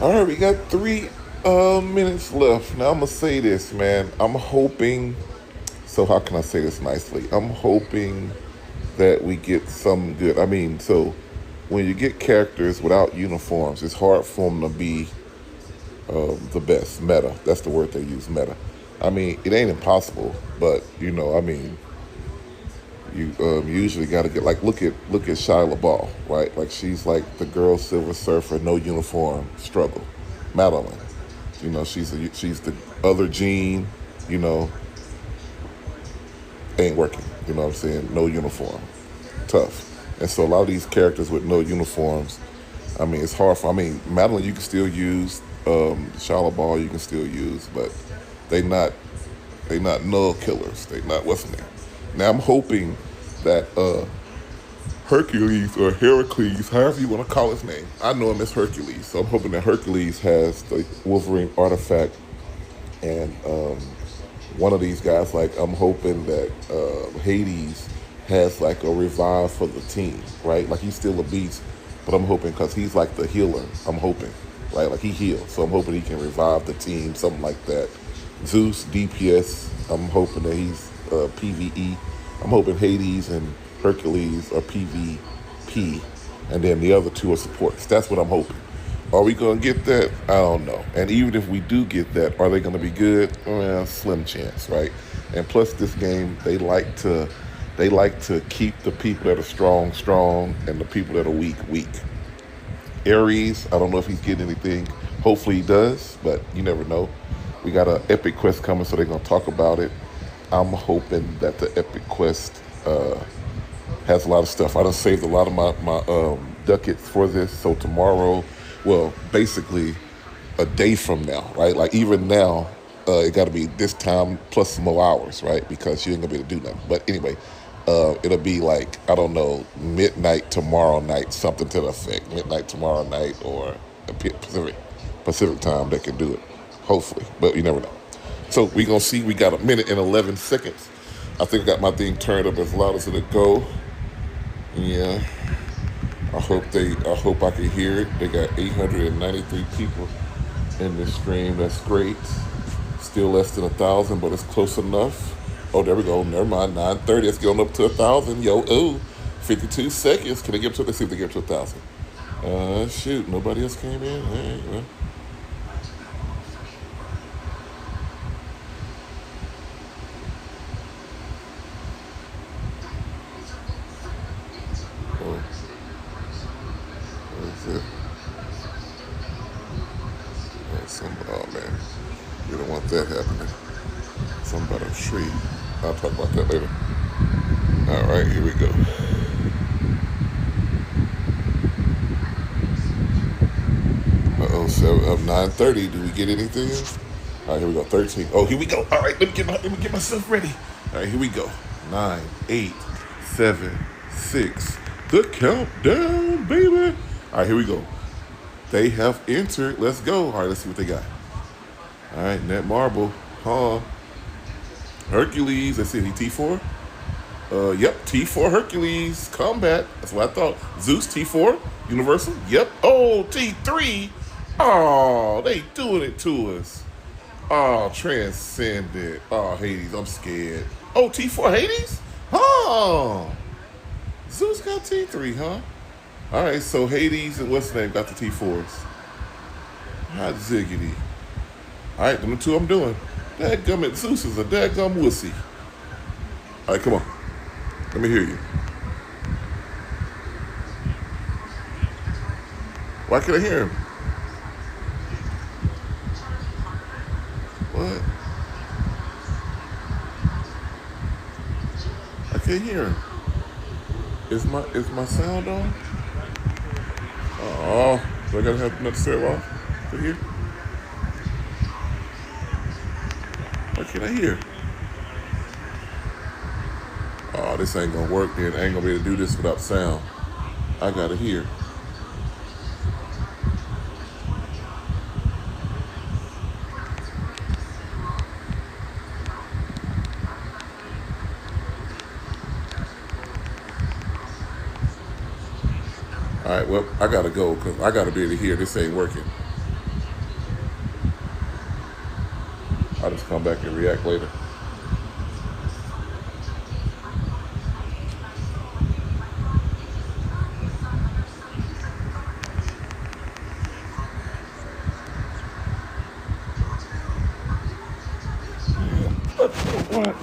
All right, we got 3 minutes left. Now I'm gonna say this, man. I'm hoping. So how can I say this nicely? I'm hoping that we get some good. I mean, so when you get characters without uniforms, it's hard for them to be the best. Meta. That's the word they use. Meta. I mean, it ain't impossible, but I mean, you usually got to get like look at Shia LaBeouf, right? Like she's like the girl Silver Surfer, no uniform, struggle. Madeline, she's the other Jean, you know, ain't working. You know what I'm saying? No uniform, tough. And so a lot of these characters with no uniforms, I mean, it's hard for. I mean, Madeline you can still use, Shia LaBeouf you can still use, but they not they not null killers. They not what's in there. Now I'm hoping that Hercules or Heracles, however you want to call his name, I know him as Hercules. So I'm hoping that Hercules has the Wolverine artifact, and one of these guys, like I'm hoping that Hades has like a revive for the team, right? Like he's still a beast, but I'm hoping because he's like the healer. I'm hoping, right? Like he heals, so I'm hoping he can revive the team, something like that. Zeus DPS. I'm hoping that he's PVE. I'm hoping Hades and Hercules are PvP, and then the other two are supports. That's what I'm hoping. Are we gonna get that? I don't know. And even if we do get that, are they gonna be good? Well, slim chance, right? And plus, this game they like to keep the people that are strong strong and the people that are weak weak. Ares, I don't know if he's getting anything. Hopefully he does, but you never know. We got an epic quest coming, so they're gonna talk about it. I'm hoping that the epic quest has a lot of stuff. I done saved a lot of my ducats for this, so tomorrow, well, basically a day from now, right? Like even now, it got to be this time plus some more hours, right? Because you ain't gonna be able to do nothing. But anyway, it'll be like I don't know, midnight tomorrow night, something to the effect, midnight tomorrow night, or Pacific time that can do it, hopefully. But you never know. So we gonna see. We got a minute and 11 seconds. I think I got my thing turned up as loud as it'll go. Yeah. I hope I can hear it. They got 893 people in this stream. That's great. Still less than 1,000, but it's close enough. Oh, there we go. Never mind. 9:30. It's going up to 1,000. Yo, ooh, 52 seconds. Can they get up to? Let's see if they get up to 1,000. Shoot. Nobody else came in. All right, well. Oh, what is it? Oh man, you don't want that happening. Something about a tree. I'll talk about that later. All right, here we go. Uh-oh, 9:30. Do we get anything? All right, here we go. 13. Oh, here we go. All right, let me get myself ready. All right, here we go. 9, 8, 7, 6. The countdown, baby. All right, here we go. They have entered. Let's go. All right, let's see what they got. All right, net marble. Huh? Hercules. Let's see. He T4. Yep. T4 Hercules combat. That's what I thought. Zeus T4 Universal. Yep. Oh, T3. Oh, they doing it to us. Oh, transcended. Oh, Hades. I'm scared. Oh, T4 Hades. Oh, Zeus got T3, huh? All right. So Hades and what's the name got the T4s. Hot ziggity. All right, them two I'm doing. Dadgummit, Zeus is a dadgum wussy. All right, come on. Let me hear you. Why can't I hear him? What? I can't hear him. Is my sound on? Oh, do I gotta have another set off to hear? Why can't I hear? Oh, this ain't gonna work then. I ain't gonna be able to do this without sound. I gotta hear. All right, well, I gotta go because I gotta be able to hear. This ain't working. I'll just come back and react later. What?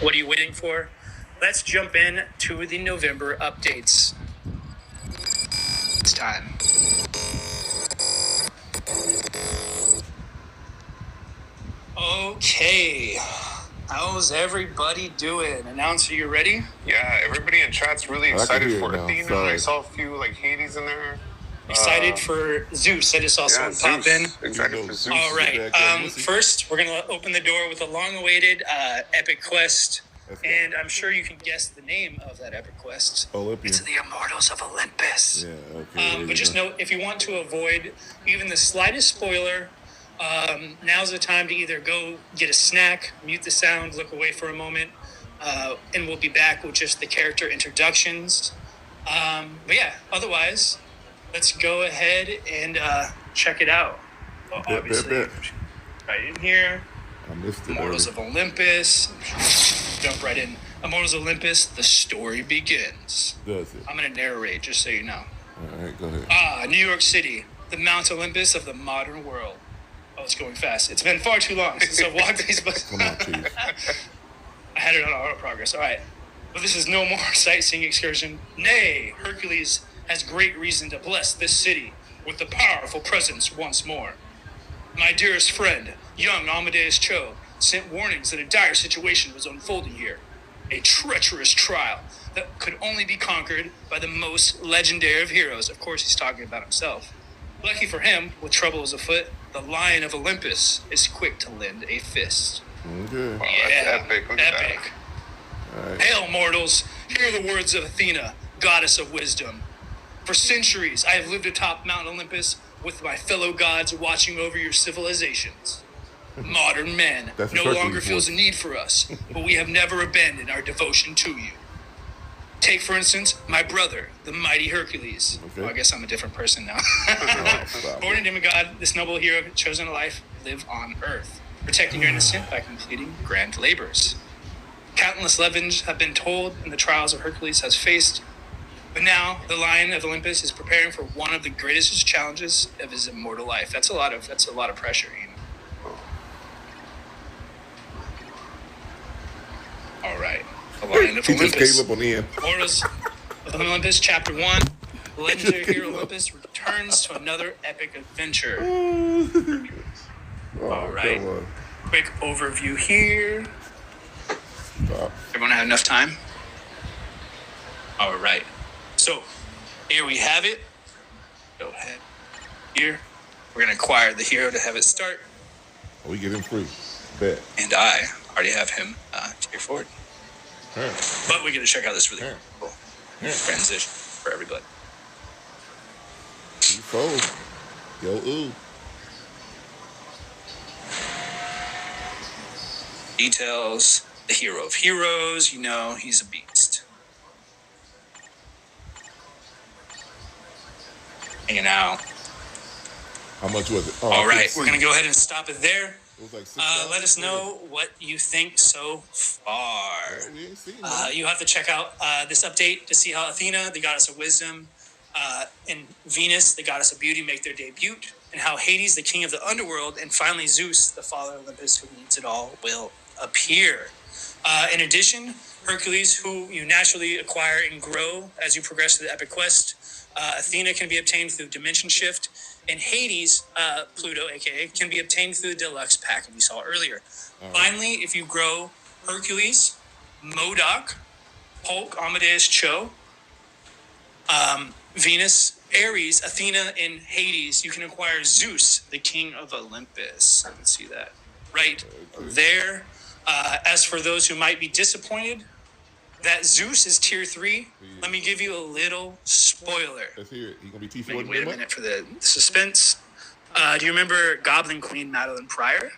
What are you waiting for? Let's jump in to the November updates. It's time. Okay. How's everybody doing? Announcer, you ready? Yeah, everybody in chat's really I can excited hear it for now. Athena. Sorry. I saw a few like Hades in there. Excited for Zeus. I just saw someone pop in. Excited for Zeus. All right. First, we're going to open the door with a long-awaited epic quest. And I'm sure you can guess the name of that epic quest. Olympian. It's the Immortals of Olympus. Yeah, okay. But just note, if you want to avoid even the slightest spoiler, now's the time to either go get a snack, mute the sound, look away for a moment, and we'll be back with just the character introductions. But yeah, otherwise, let's go ahead and check it out. Well, obviously, right in here. I missed it. Immortals of Olympus. Jump right in. Immortals of Olympus, the story begins. Does it? I'm going to narrate, just so you know. All right, go ahead. New York City, the Mount Olympus of the modern world. Oh, it's going fast. It's been far too long since I've walked these books. Come on, Chief. I had it on auto progress. All right. But this is no more sightseeing excursion. Nay, Hercules has great reason to bless this city with the powerful presence once more. My dearest friend, young Amadeus Cho, sent warnings that a dire situation was unfolding here. A treacherous trial that could only be conquered by the most legendary of heroes. Of course, he's talking about himself. Lucky for him, with trouble is afoot, the Lion of Olympus is quick to lend a fist. Okay. Wow, that's epic. Look at Epic. All right. Hail, mortals! Hear the words of Athena, goddess of wisdom. For centuries, I have lived atop Mount Olympus with my fellow gods watching over your civilizations. Modern man That's no Hercules longer feels a voice. need for us, but we have never abandoned our devotion to you. Take, for instance, my brother, the mighty Hercules. Okay. Well, I guess I'm a different person now. Oh, stop Born it. a demigod, this noble hero chosen a life live on Earth, protecting your innocent by completing grand labors. Countless legends have been told, and the trials of Hercules has faced. But now, the Lion of Olympus is preparing for one of the greatest challenges of his immortal life. That's a lot of pressure, you know. All right, the Lion of He just Olympus. gave up on the end. Mortals of Olympus, Chapter 1. The legendary hero Olympus returns to another epic adventure. All right. Come on. Quick overview here. Stop. Everyone have enough time? All right. So, here we have it. Go ahead. Here. We're going to acquire the hero to have it start. We get him free. Bet. And I already have him tier forward. Huh. But we get to check out this really Yeah. cool Yeah. transition for everybody. He fold. Yo, ooh. Details. The hero of heroes. You know, he's a beast. Hanging out. How much was it? Oh, All I right, couldn't we're see. going to go ahead and stop it there. It was like 6 Let us know what you think so far. We ain't seen that. You have to check out this update to see how Athena, the goddess of wisdom, and Venus, the goddess of beauty, make their debut, and how Hades, the king of the underworld, and finally Zeus, the father of Olympus, who leads it all, will appear. In addition, Hercules, who you naturally acquire and grow as you progress through the epic quest. Athena can be obtained through dimension shift, and Hades, Pluto, aka, can be obtained through the deluxe pack we saw earlier. Finally, if you grow Hercules, Modoc, Hulk, Amadeus, Cho, Venus, Ares, Athena, and Hades, you can acquire Zeus, the king of Olympus. You can see that right there. As for those who might be disappointed that Zeus is tier 3, let me give you a little spoiler. Let's hear it. He's going to be T4. Wait a minute for the suspense. Do you remember Goblin Queen Madeline Pryor?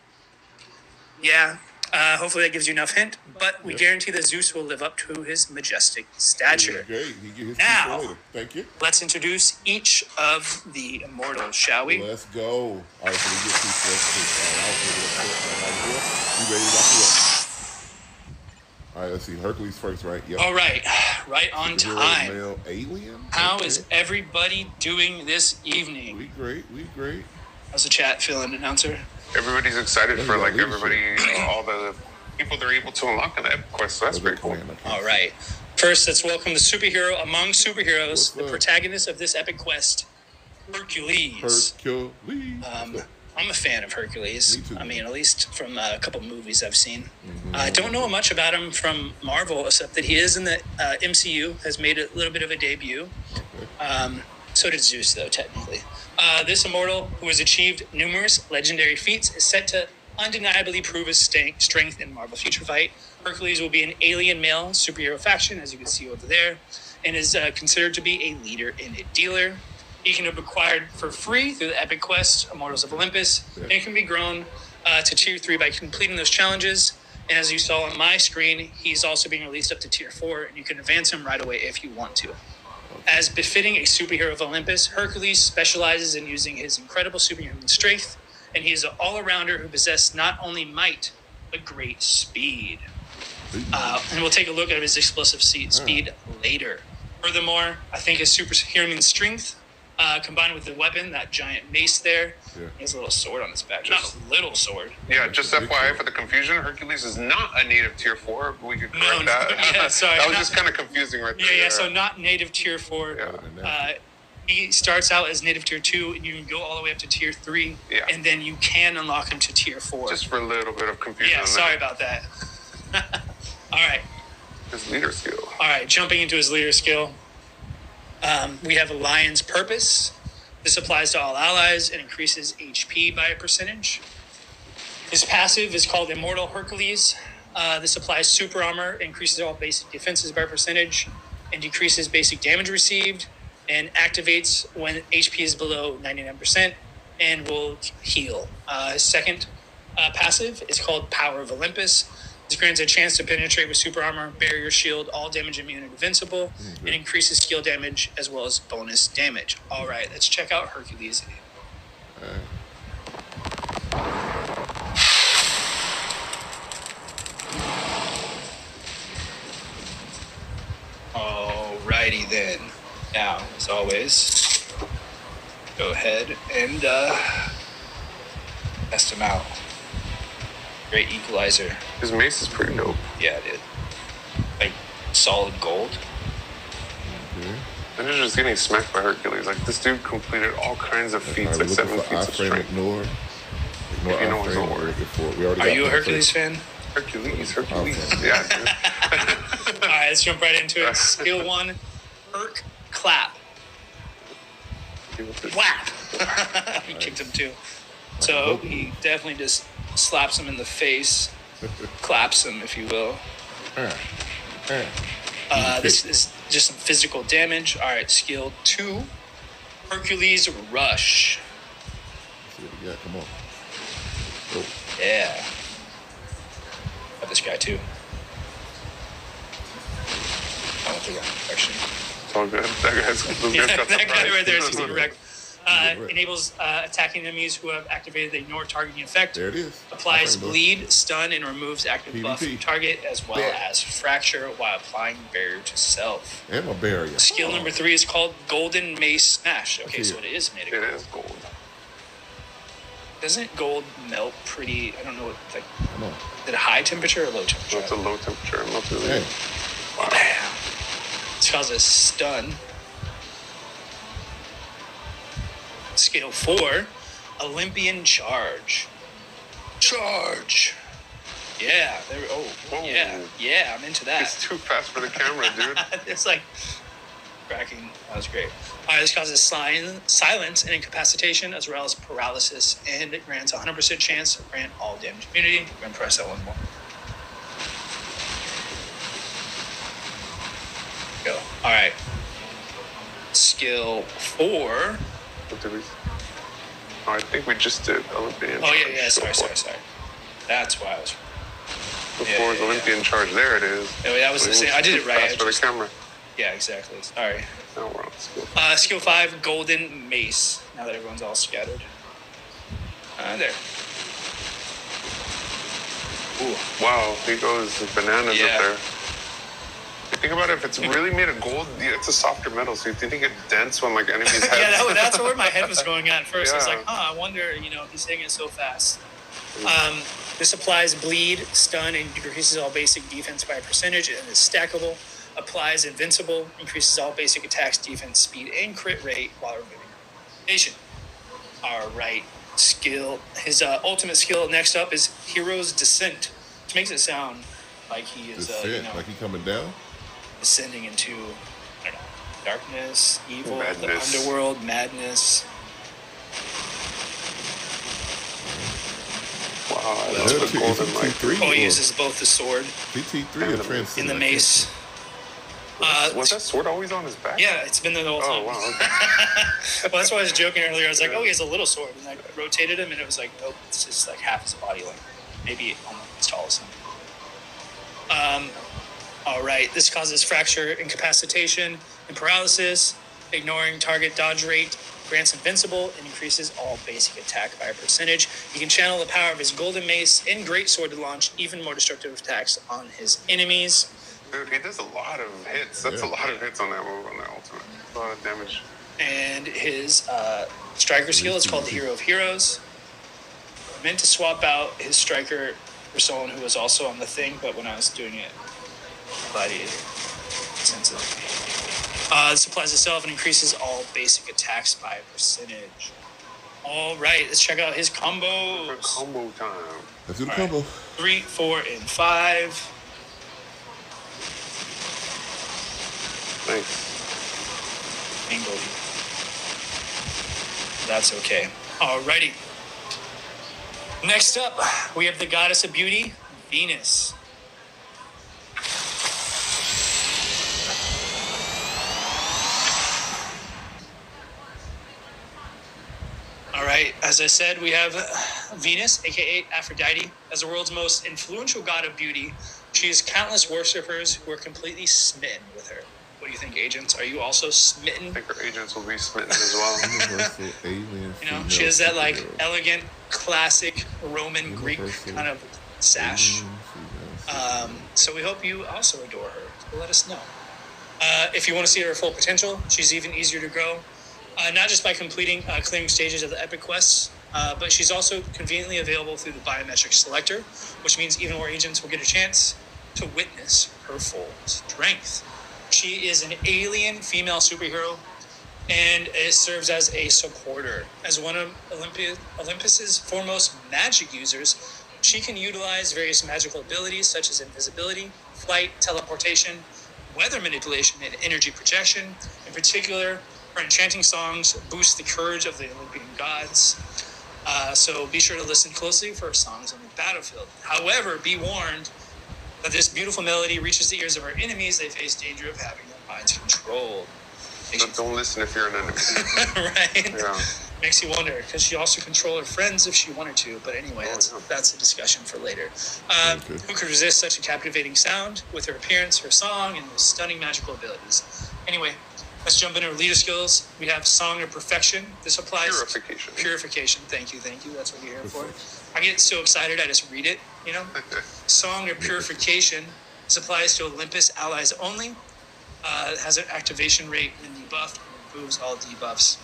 Yeah. Hopefully that gives you enough hint, but we guarantee that Zeus will live up to his majestic stature. Great. He get his now, later. Thank you. Let's introduce each of the immortals, shall we? Let's go. All right, so we get you ready to rock it up? All right, let's see. Hercules first, right? Yep. All right. Right on time. Male alien? How is everybody doing this evening? We great. How's the chat feeling, announcer? Everybody's excited for like everybody, all the people they're able to unlock in the epic quest. So that's pretty cool. All right. First, let's welcome the superhero among superheroes, the protagonist of this epic quest, Hercules. I'm a fan of Hercules. I mean, at least from a couple movies I've seen. I don't know much about him from Marvel, except that he is in the MCU, has made a little bit of a debut. So did Zeus, though, technically. This immortal, who has achieved numerous legendary feats, is set to undeniably prove his strength in Marvel Future Fight. Hercules will be an alien male superhero faction, as you can see over there, and is considered to be a leader and a dealer. He can be acquired for free through the epic quest, Immortals of Olympus, and it can be grown to tier 3 by completing those challenges. And as you saw on my screen, he's also being released up to tier 4, and you can advance him right away if you want to. As befitting a superhero of Olympus, Hercules specializes in using his incredible superhuman strength, and he is an all-arounder who possesses not only might, but great speed. And we'll take a look at his explosive speed later. Furthermore, I think his superhuman strength, combined with the weapon, that giant mace there, he has a little sword on his back. Not a little sword. Yeah, just FYI for the confusion, Hercules is not a native tier 4, but we could correct that. Yeah, sorry. That was just kind of confusing right there. Yeah, so not native tier 4. He starts out as native tier 2, and you can go all the way up to tier 3, and then you can unlock him to tier 4. Just for a little bit of confusion. Yeah, sorry about that. All right. His leader skill. All right, jumping into his leader skill. We have a Lion's Purpose. This applies to all allies and increases HP by a percentage. His passive is called Immortal Hercules. This applies super armor, increases all basic defenses by a percentage, and decreases basic damage received, and activates when HP is below 99%, and will heal. His second passive is called Power of Olympus. This grants a chance to penetrate with super armor, barrier shield, all damage immune and invincible, and increases skill damage as well as bonus damage. All right, let's check out Hercules. Alrighty then. Now, as always, go ahead and test him out. Great equalizer. His mace is pretty dope. Yeah, dude. Like, solid gold. And they're just getting smacked by Hercules. Like, this dude completed all kinds of feats, like 7 feats of strength. Ignore you know his own. Are you a Hercules fan? Hercules. Yeah. All right, let's jump right into it. Skill 1, Herc Clap. Whap! He kicked him too. So he definitely just slaps him in the face, claps him, if you will. This is just some physical damage. All right, skill 2, Hercules Rush. Yeah, come on. Go. Yeah. Got this guy too. I don't think I actually. It's all good. That guy's that guy right there is just a wreck. Enables attacking enemies who have activated the ignore targeting effect. There it is. Applies bleed, stun, and removes active buff from target, as well as fracture while applying barrier to self. And a barrier. Skill number 3 is called Golden Mace Smash. Okay, so it is made of gold. It is gold. Doesn't gold melt pretty? I don't know. Like, is it a high temperature or low temperature? It's a low temperature. I'm not really. Hey. Wow. Damn. This causes stun. Skill 4, Olympian Charge. Charge. Yeah. Yeah. I'm into that. It's too fast for the camera, dude. It's like cracking. That was great. All right, this causes silence and incapacitation, as well as paralysis, and it grants 100% chance to grant all damage immunity. We're going to press that one more. Go. All right. Skill 4. What did we? Oh, I think we just did Olympian. Oh, yeah. Sorry. That's why I was. Before is Olympian Charge. There it is. Oh, that was the same. I did it right. Fast for the camera. Yeah, exactly. Sorry. Now we're on skill. Skill 5, Golden Mace. Now that everyone's all scattered. There. Ooh. Wow, he goes bananas up there. Think about it, if it's really made of gold, it's a softer metal, so you think it dents when like enemies heads. Yeah, that's where my head was going at first. I was like, I wonder, he's hitting it so fast. This applies bleed, stun, and decreases all basic defense by a percentage, and is stackable. Applies invincible, increases all basic attacks, defense, speed, and crit rate while removing nation. All right, skill. His ultimate skill next up is Hero's Descent, which makes it sound like he is, like he coming down, descending into, I don't know, darkness, evil, madness. The underworld, madness. Wow, that's what golden like. He uses both the sword and the mace. Was that sword always on his back? Yeah, it's been there the whole time. Oh, wow. Okay. Well, that's why I was joking earlier. I was like, he has a little sword. And I rotated him, and it was like, nope, it's just like half his body length. Maybe almost as tall as him. All right, this causes fracture, incapacitation, and paralysis, ignoring target dodge rate, grants invincible, and increases all basic attack by a percentage. He can channel the power of his golden mace and great sword to launch even more destructive attacks on his enemies. Dude, he does a lot of hits. That's a lot of hits on that move, on that ultimate. A lot of damage. And his striker skill is called the Hero of Heroes. I meant to swap out his striker for someone who was also on the thing, but when I was doing it, gladiator. Sensitive. This applies itself and increases all basic attacks by a percentage. All right, let's check out his combos. Combo time. Let's do the combo. 3, 4, and 5. Thanks. Angle. That's okay. Alrighty. Next up, we have the goddess of beauty, Venus. Alright, as I said, we have Venus, aka Aphrodite, as the world's most influential god of beauty. She has countless worshippers who are completely smitten with her. What do you think, agents? Are you also smitten? I think our agents will be smitten as well. She has that like elegant, classic Roman Greek kind of sash. So we hope you also adore her. So let us know. If you want to see her full potential, she's even easier to grow. Not just by clearing stages of the epic quests, but she's also conveniently available through the biometric selector, which means even more agents will get a chance to witness her full strength. She is an alien female superhero, and it serves as a supporter. As one of Olympus's foremost magic users, she can utilize various magical abilities such as invisibility, flight, teleportation, weather manipulation, and energy projection. In particular, her enchanting songs boost the courage of the Olympian gods. So be sure to listen closely for her songs on the battlefield. However, be warned that this beautiful melody reaches the ears of our enemies. They face danger of having their minds controlled. But don't listen if you're an enemy. Right? Yeah. Makes you wonder, because she also control her friends if she wanted to. But anyway, that's a discussion for later. Who could resist such a captivating sound with her appearance, her song, and those stunning magical abilities? Anyway, Let's jump into our leader skills. We have Song of Perfection. This applies Purification. Purification. Thank you. That's what you're here for. I get so excited, I just read it, Song of Purification. This applies to Olympus allies only. It has an activation rate when debuffed and removes all debuffs.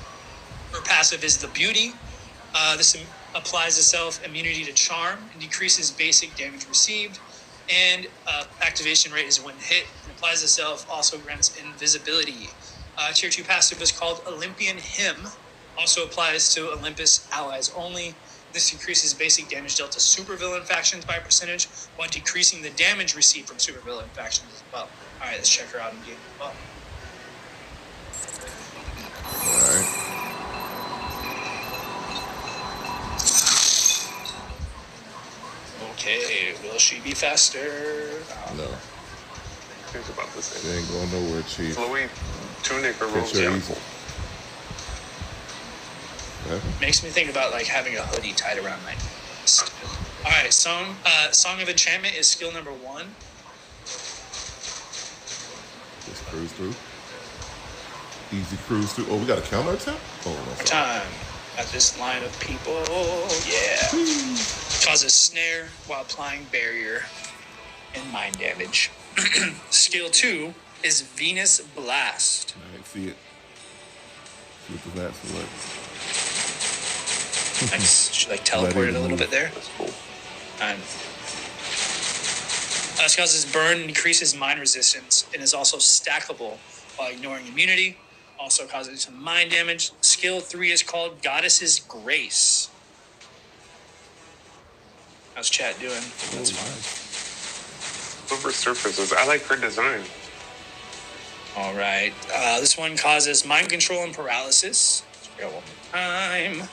Her passive is the Beauty. This applies itself immunity to charm and decreases basic damage received. And activation rate is when hit. And applies itself, also grants invisibility. Tier 2 passive is called Olympian Hymn. Also applies to Olympus allies only. This increases basic damage dealt to supervillain factions by a percentage, while decreasing the damage received from supervillain factions as well. All right, let's check her out in game as well. All right. Okay, will she be faster? No. Think about the She same. ain't going nowhere, Chief. Chloe Tunic or Get Rose. your Yeah. easel. Okay. Makes me think about like having a hoodie tied around my waist. All right, Song of Enchantment is skill number 1. Just cruise through. Easy cruise through. Oh, we got a counter attack? Oh, that's all right. Time at this line of people. Yeah. Causes snare while applying barrier and mind damage. Skill 2 is Venus Blast. All right, see it. See what the that's like. Nice. She like teleported a little bit there. That's cool. And this causes burn and decreases mind resistance and is also stackable while ignoring immunity. Also causes some mind damage. Skill 3 is called Goddess's Grace. How's chat doing? That's fine. Silver surfaces. I like her design. All right. This one causes mind control and paralysis. Let's go one more time.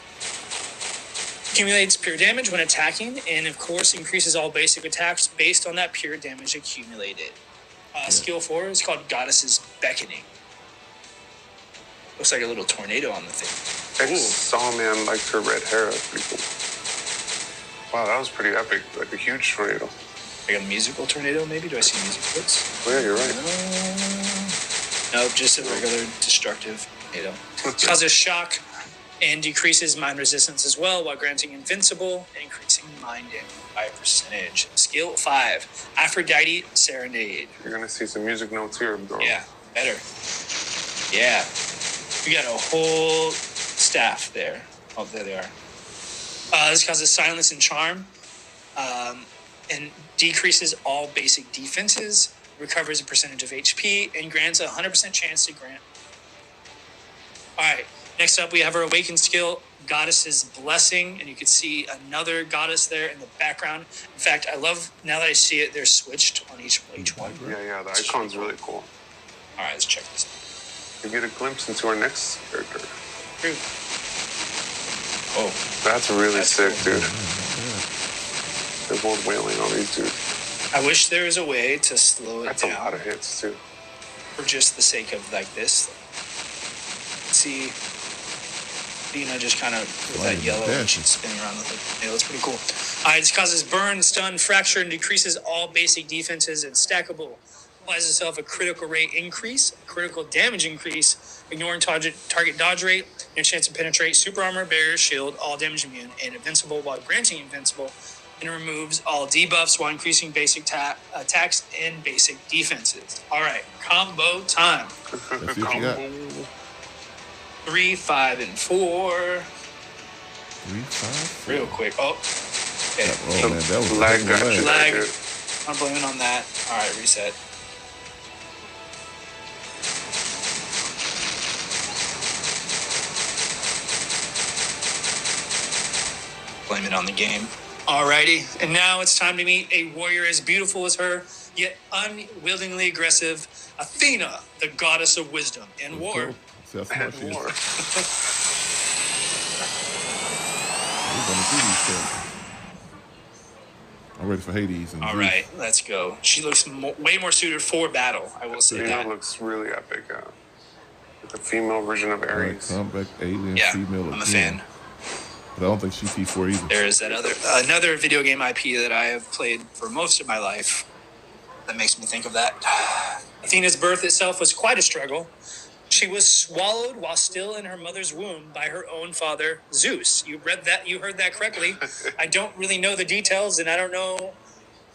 Accumulates pure damage when attacking, and of course increases all basic attacks based on that pure damage accumulated. Skill 4 is called Goddess's Beckoning. Looks like a little tornado on the thing. Ex-Sawman likes her red hair. That's pretty cool. Wow, that was pretty epic. Like a huge tornado. Like a musical tornado, maybe? Do I see music clips? Oh, yeah, you're right. Nope, just a regular destructive tornado. Causes shock and decreases mind resistance as well while granting invincible and increasing mind damage by a percentage. Skill 5, Aphrodite Serenade. You're going to see some music notes here, bro. Yeah, better. Yeah. We got a whole staff there. Oh, there they are. This causes silence and charm. And decreases all basic defenses, recovers a percentage of HP, and grants a 100% chance to grant. All right, next up we have our Awakened skill, Goddess's Blessing, and you can see another goddess there in the background. In fact, I love, now that I see it, they're switched on each one. Yeah, the icon's really cool. All right, let's check this out. You get a glimpse into our next character. Oh, That's really That's sick, cool. dude. They're both wailing on these dudes. I wish there was a way to slow it That's down a lot of hits, too. for just the sake of like this. See, Dina just kind of with that yellow and she's spinning around with it. Yeah, that's pretty cool. This causes burn, stun, fracture, and decreases all basic defenses and stackable. Applies itself a critical rate increase, critical damage increase, ignoring target dodge rate, your chance to penetrate, super armor, barrier, shield, all damage immune, and invincible while granting invincible, and removes all debuffs while increasing basic attacks and basic defenses. All right, combo time. Let's see what you got. 3, 5, and 4. 3, 5. Real quick. Oh, okay. Oh man, that was Lag a got you Lag. there, dude. I'm blaming on that. All right, reset. Blame it on the game. Alrighty, and now it's time to meet a warrior as beautiful as her, yet unwillingly aggressive, Athena, the goddess of wisdom and war. Cool. See how smart she is. War. We're gonna do these things. I'm ready for Hades. And All Zeus. right, let's go. She looks way more suited for battle, I will say Lena that. looks really epic. The female version of All right, Ares. comeback alien Yeah, female I'm a again. fan. But I don't think she's P4 either. There is that another video game IP that I have played for most of my life that makes me think of that. Athena's birth itself was quite a struggle. She was swallowed while still in her mother's womb by her own father, Zeus. You read that. You heard that correctly. I don't really know the details, and I don't know.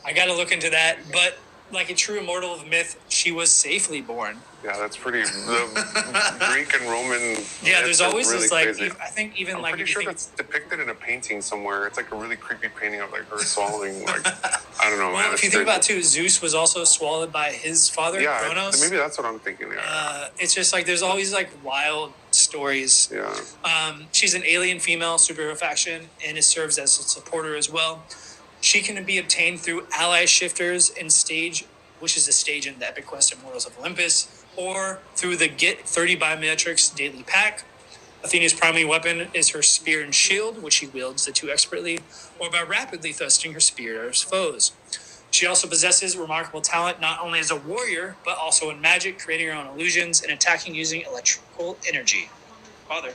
I got to look into that. But like a true immortal of myth, she was safely born. Yeah, that's pretty. The Greek and Roman. Yeah, there's always really this like. crazy. I think even I'm like. pretty sure that's depicted in a painting somewhere. It's like a really creepy painting of like her swallowing. Like I don't know. Well, man, if you think about it too, Zeus was also swallowed by his father, Kronos. Maybe that's what I'm thinking. Yeah. It's just like there's always like wild stories. Yeah. She's an alien female superhero faction, and it serves as a supporter as well. She can be obtained through ally shifters and stage, which is a stage in the Epic Quest Immortals of Olympus, or through the Get 30 Biometrics daily pack. Athena's primary weapon is her spear and shield, which she wields the two expertly, or by rapidly thrusting her spear at her foes. She also possesses remarkable talent not only as a warrior, but also in magic, creating her own illusions and attacking using electrical energy. Father.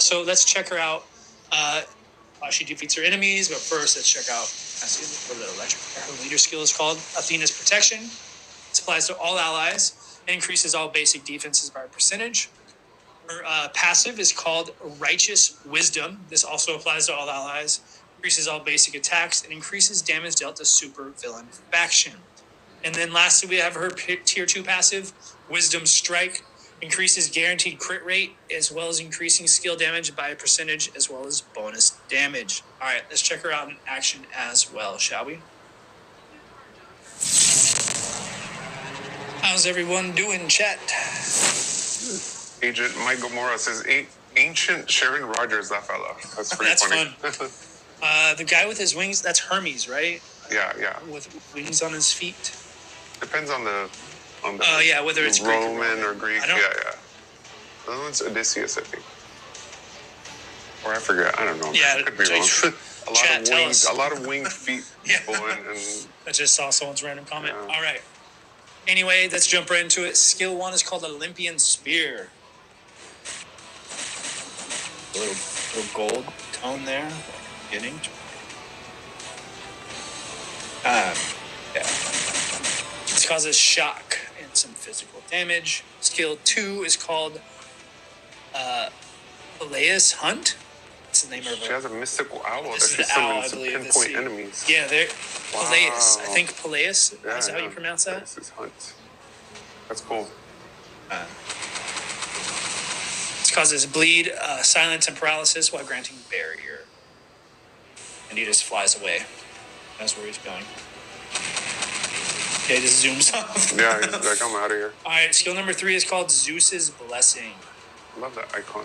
So let's check her out. She defeats her enemies, but first let's check out what the electric. Her leader skill is called Athena's Protection. It applies to all allies and increases all basic defenses by a percentage. Her passive is called Righteous Wisdom. This also applies to all allies, increases all basic attacks, and increases damage dealt to super villain faction. And then lastly, we have her tier 2 passive, Wisdom Strike. Increases guaranteed crit rate, as well as increasing skill damage by a percentage, as well as bonus damage. All right, let's check her out in action as well, shall we? How's everyone doing, chat? Agent Mike Gomorrah says, "Ancient Sharon Rogers, that fella." That's pretty funny. Fun. The guy with his wings, that's Hermes, right? Yeah. With wings on his feet. Depends on the. Yeah, whether it's Roman or Greek. Yeah. That one's Odysseus, I think. Or I forget. I don't know. Yeah, I could be wrong. A lot of winged feet people. and I just saw someone's random comment. Yeah. All right. Anyway, let's jump right into it. Skill 1 is called Olympian Spear. A little gold tone there. Getting. Yeah. This causes shock and some physical damage. Skill 2 is called Peleus Hunt. That's the name of it. She has a mystical owl that This is she the owl, I summons to believe. pinpoint enemies. Yeah, they're Wow. Peleus. I think Peleus is how you pronounce that. This is Hunt. That's cool. This causes bleed, silence, and paralysis while granting barrier. And he just flies away. That's where he's going. Okay, just zooms off. Yeah, he's like, I'm out of here. All right, skill number 3 is called Zeus's Blessing. I love that icon.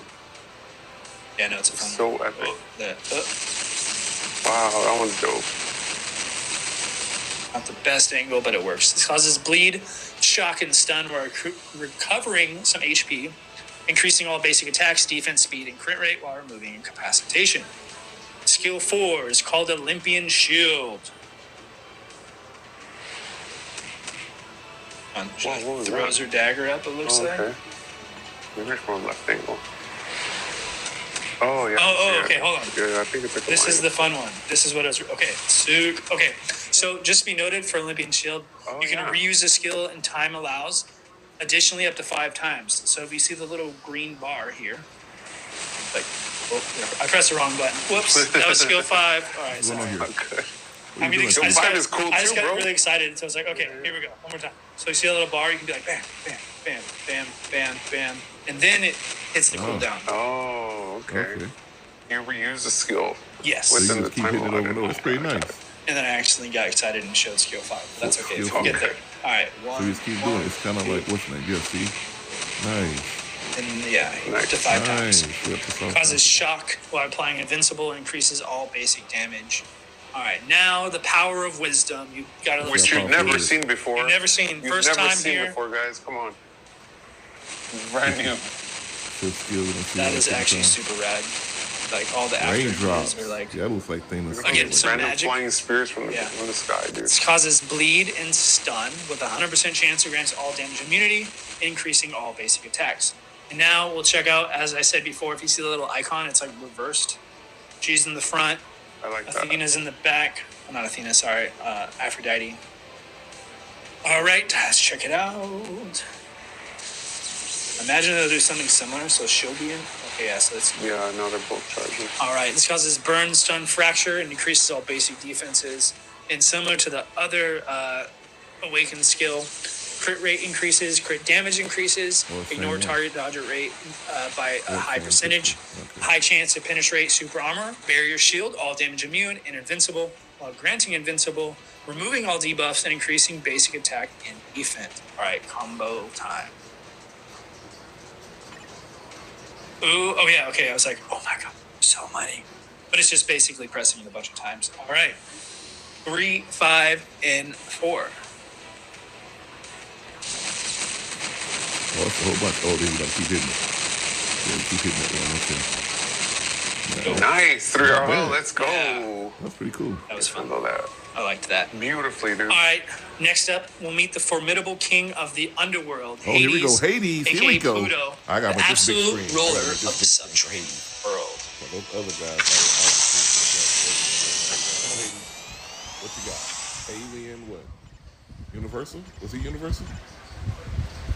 Yeah, no, it's a fun So one. epic. Wow, that one's dope. Not the best angle, but it works. This causes bleed, shock, and stun while recovering some HP, increasing all basic attacks, defense, speed, and crit rate while removing incapacitation. Skill 4 is called Olympian Shield. She throws her dagger up, it looks like. Maybe it's from left angle. Oh, yeah. Okay, hold on. Yeah, I think it's like This is the fun one. This is what I was... Okay, so just be noted for Olympian Shield, you can reuse the skill and time allows, additionally up to 5 times. So if you see the little green bar here, like, I pressed the wrong button. Whoops, that was skill 5. All right, sorry. Okay. I mean, Skill 5 is cool too, I just got bro. really excited, so I was like, okay, here we go, one more time. So you see a little bar, you can be like, bam, bam, bam, bam, bam, bam, and then it hits the cooldown. Oh, okay. You reuse the skill. Yes. So Within you the just keep time hitting it over and over. It's pretty nice. And then I actually got excited and showed skill 5. But that's okay. Skill We'll get 5. there. All right. So you just keep doing it. It's kind of like, what's the name? Yeah, see? Nice. And up to 5 times. Nice. Causes shock while applying invincible and increases all basic damage. All right. Now the power of wisdom. You got to Which you've never seen before. You've never seen. You've First never time seen here. before, guys. Come on. Brand new. That is actually super rad. Like all the raindrops are like. Yeah, that looks like things. Again, some random magic. flying spears from the sky, dude. This causes bleed and stun with a 100% chance to grant all damage immunity, increasing all basic attacks. And now we'll check out, as I said before, if you see the little icon, it's like reversed. She's in the front. I like that. Athena's in the back. Oh, not Athena, sorry. Aphrodite. All right, let's check it out. Imagine they'll do something similar, so she'll be in. Okay, yeah, so it's... Yeah, no, they're both charging. Alright, this causes burn, stun, fracture, and increases all basic defenses. And similar to the other Awakened skill, crit rate increases, crit damage increases, ignore target dodge rate by a high percentage, high chance to penetrate super armor, barrier shield, all damage immune, and invincible, while granting invincible, removing all debuffs, and increasing basic attack and defense. Alright, combo time. Ooh, oh yeah, okay, I was like, oh my god, so many. But it's just basically pressing it a bunch of times. Alright. 3, 5, and 4. Oh, it's a whole bunch. Oh, then you gotta keep hitting it. Yeah, keep hitting that one. Okay. Nice. 3 Not oh, bad. let's go. Yeah. That's pretty cool. That was fun. I love that. I liked that. Beautifully, dude. All right, next up, we'll meet the formidable king of the underworld, Oh, here we go. Hades. Here we go. Pluto, I got the my this big absolute screen. ruler I of got the subterranean world. So those other guys. What you got? Alien what? Universal? Was he Universal?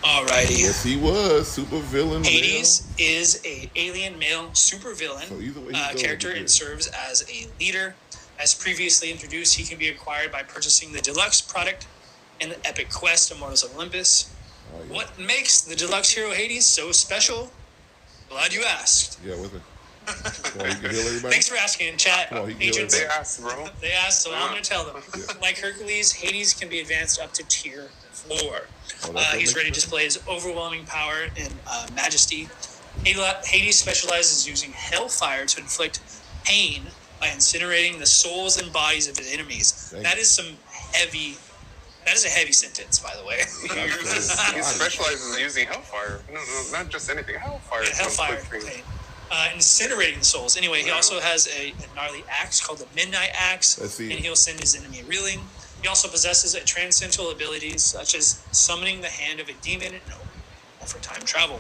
Alrighty. Yes, he was. Super villain. Hades is a alien male supervillain So either way he goes, character he and good. serves as a leader. As previously introduced, he can be acquired by purchasing the deluxe product in the epic quest Immortals of Olympus. Oh, yeah. What makes the deluxe hero Hades so special? Glad you asked. Yeah, was it? Come on, you can heal everybody. Thanks for asking, chat. Come on, he can heal Agents, They asked, bro. they asked, so I'm Yeah. going to tell them. Yeah. Like Hercules, Hades can be advanced up to tier 4. Oh, that's He's what ready to makes display his overwhelming power and majesty. Hades specializes using hellfire to inflict pain by incinerating the souls and bodies of his enemies. Dang. That is some heavy... That is a heavy sentence, by the way. He specializes in using hellfire. No, not just anything. Hellfire. Yeah, hellfire Sounds pain. Incinerating the souls. Anyway, he also has a gnarly axe called the Midnight Axe, Let's see. and he'll send his enemy reeling. He also possesses a transcendental abilities such as summoning the hand of a demon and for time travel.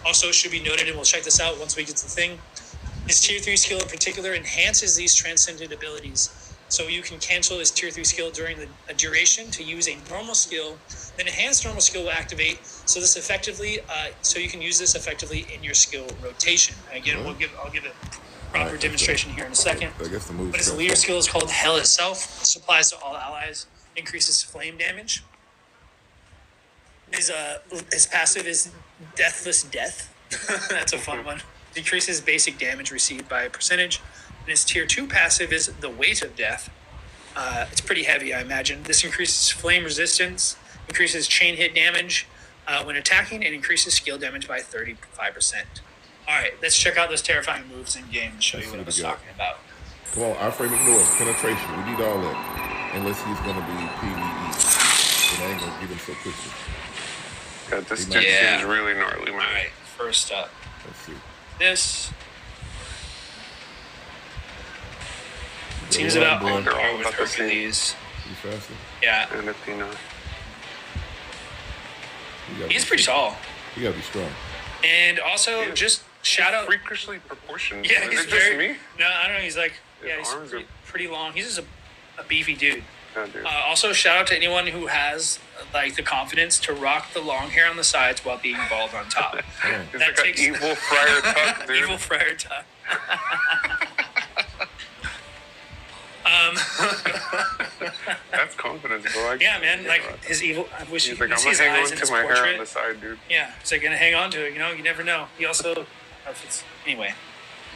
Also, it should be noted, and we'll check this out once we get to the thing, his tier 3 skill in particular enhances these transcendent abilities. So you can cancel his tier 3 skill during the duration to use a normal skill. Then enhanced normal skill will activate. So this effectively, so you can use this effectively in your skill rotation. And again, I'll give a proper demonstration here in a second. I guess the move. But his leader skill is called Hell itself. This applies to all allies. Increases flame damage. His passive is Deathless Death. That's a fun one. Decreases basic damage received by a percentage. And his tier 2 passive is the Weight of Death. It's pretty heavy, I imagine. This increases flame resistance, increases chain hit damage when attacking, and increases skill damage by 35%. All right, let's check out those terrifying moves in game and show you what I was talking about. Come on, our frame ignore penetration. We need all that. Unless he's gonna be PvE. And I ain't gonna get him so quickly. Yeah, this dude seems really gnarly, man. All right, first up, Let's see. this seems about on par with Hercules. You faster? Yeah, And Athena. he's pretty tall. You gotta be strong. And also, just shout out. Freakishly proportioned. Yeah, Is he's it just very. me? No, I don't know. He's like, His he's arms are- pretty long. He's just a beefy dude. Yeah, dude. Also, shout out to anyone who has like the confidence to rock the long hair on the sides while being bald on top. He's that like takes- an evil Friar Tuck, dude. Evil Friar Tuck. That's confidence, bro. Yeah, man. Like his evil. I wish He's you like, could I'm see gonna his hang eyes on in to his my hair on portrait. the side, dude. Yeah, he's like gonna hang on to it. You never know. He also, if it's anyway,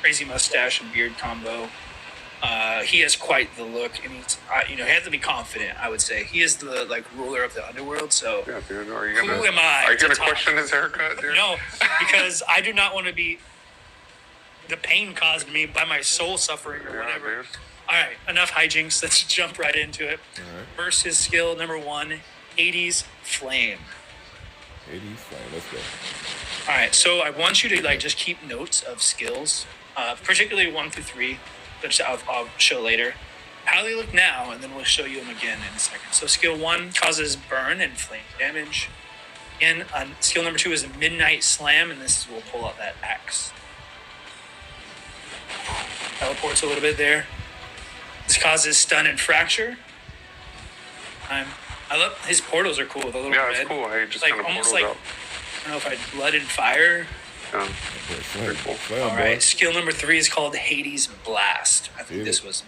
crazy mustache and beard combo. He has quite the look, and he's, he has to be confident. I would say he is the ruler of the underworld. So Yeah, dude. Are you gonna? who am I? Are you to gonna talk? question his haircut, dude? No, because I do not want to be the pain caused me by my soul suffering or Yeah, whatever. dude. All right, enough hijinks. Let's jump right into it. All right. Versus skill number 1, Hades Flame. 80s, fine, let's go. All right, so I want you to just keep notes of skills, particularly 1 through 3, which I'll show later. How they look now, and then we'll show you them again in a second. So skill 1 causes burn and flame damage. And skill number 2 is a Midnight Slam, and this will pull out that axe. Teleports a little bit there. This causes stun and fracture. I love his portals are cool with a little Yeah, red. it's cool. Hey, just Like kind of almost portals like out. don't know if I blood and fire. Yeah. Very cool. Slam, All right, skill number 3 is called Hades Blast. I think this was.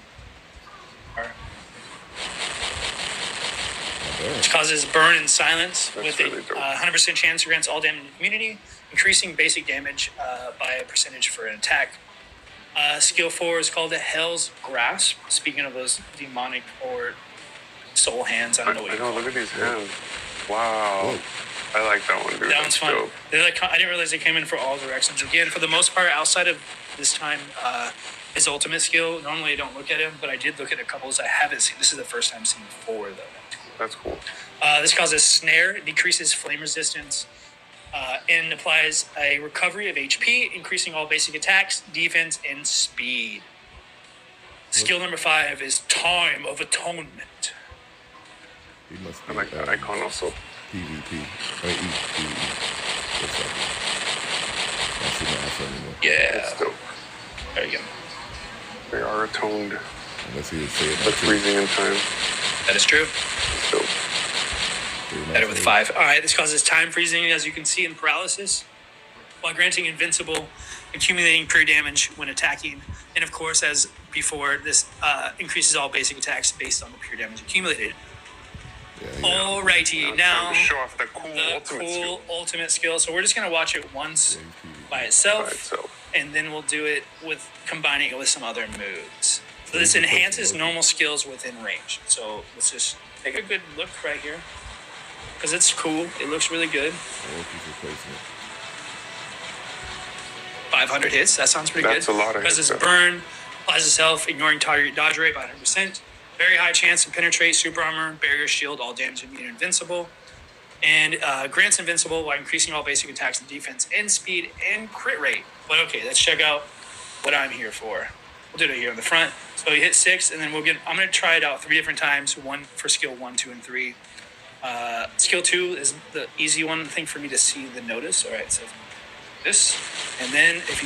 Which causes burn and silence with really a 100% chance against all damage in the community, increasing basic damage by a percentage for an attack. Skill 4 is called the Hell's Grasp. Speaking of those demonic or soul hands, I don't know what you call look at these hands. Wow. Whoa. I like that one, dude. That one's fun. Dope. I didn't realize they came in for all directions. Again, for the most part, outside of this time, his ultimate skill, normally I don't look at him, but I did look at a couple I haven't seen. This is the first time seeing 4, though. That's cool. This causes snare, decreases flame resistance, and applies a recovery of HP, increasing all basic attacks, defense, and speed. Skill number 5 is Time of Atonement. He must I be, like that icon also. PvP. PvE. What's up? I see my answer anymore. Yeah. That's dope. There you go. They are atoned. Unless he would say it. But freezing in time. That is true. That's dope. Better with 5. All right, this causes time freezing, as you can see, in paralysis, while granting invincible, accumulating pure damage when attacking. And of course, as before, this increases all basic attacks based on the pure damage accumulated. Alrighty, now show off the cool ultimate skill. So we're just gonna watch it once by itself, and then we'll do it with combining it with some other moves. So this enhances normal skills within range. So let's just take a good look right here, because it's cool. It looks really good. 500 hits. That sounds pretty good. That's a lot of hits. Because it's burn, applies itself, ignoring target dodge rate by 100%. Very high chance to penetrate, super armor, barrier, shield, all damage immune, invincible. And grants invincible while increasing all basic attacks and defense and speed and crit rate. But okay, let's check out what I'm here for. We'll do it here in the front. So you hit 6, and then I'm going to try it out 3 different times. 1 for skill 1, 2, and 3. Skill 2 is the easy one, I think, for me to see the notice. All right, so this. And then if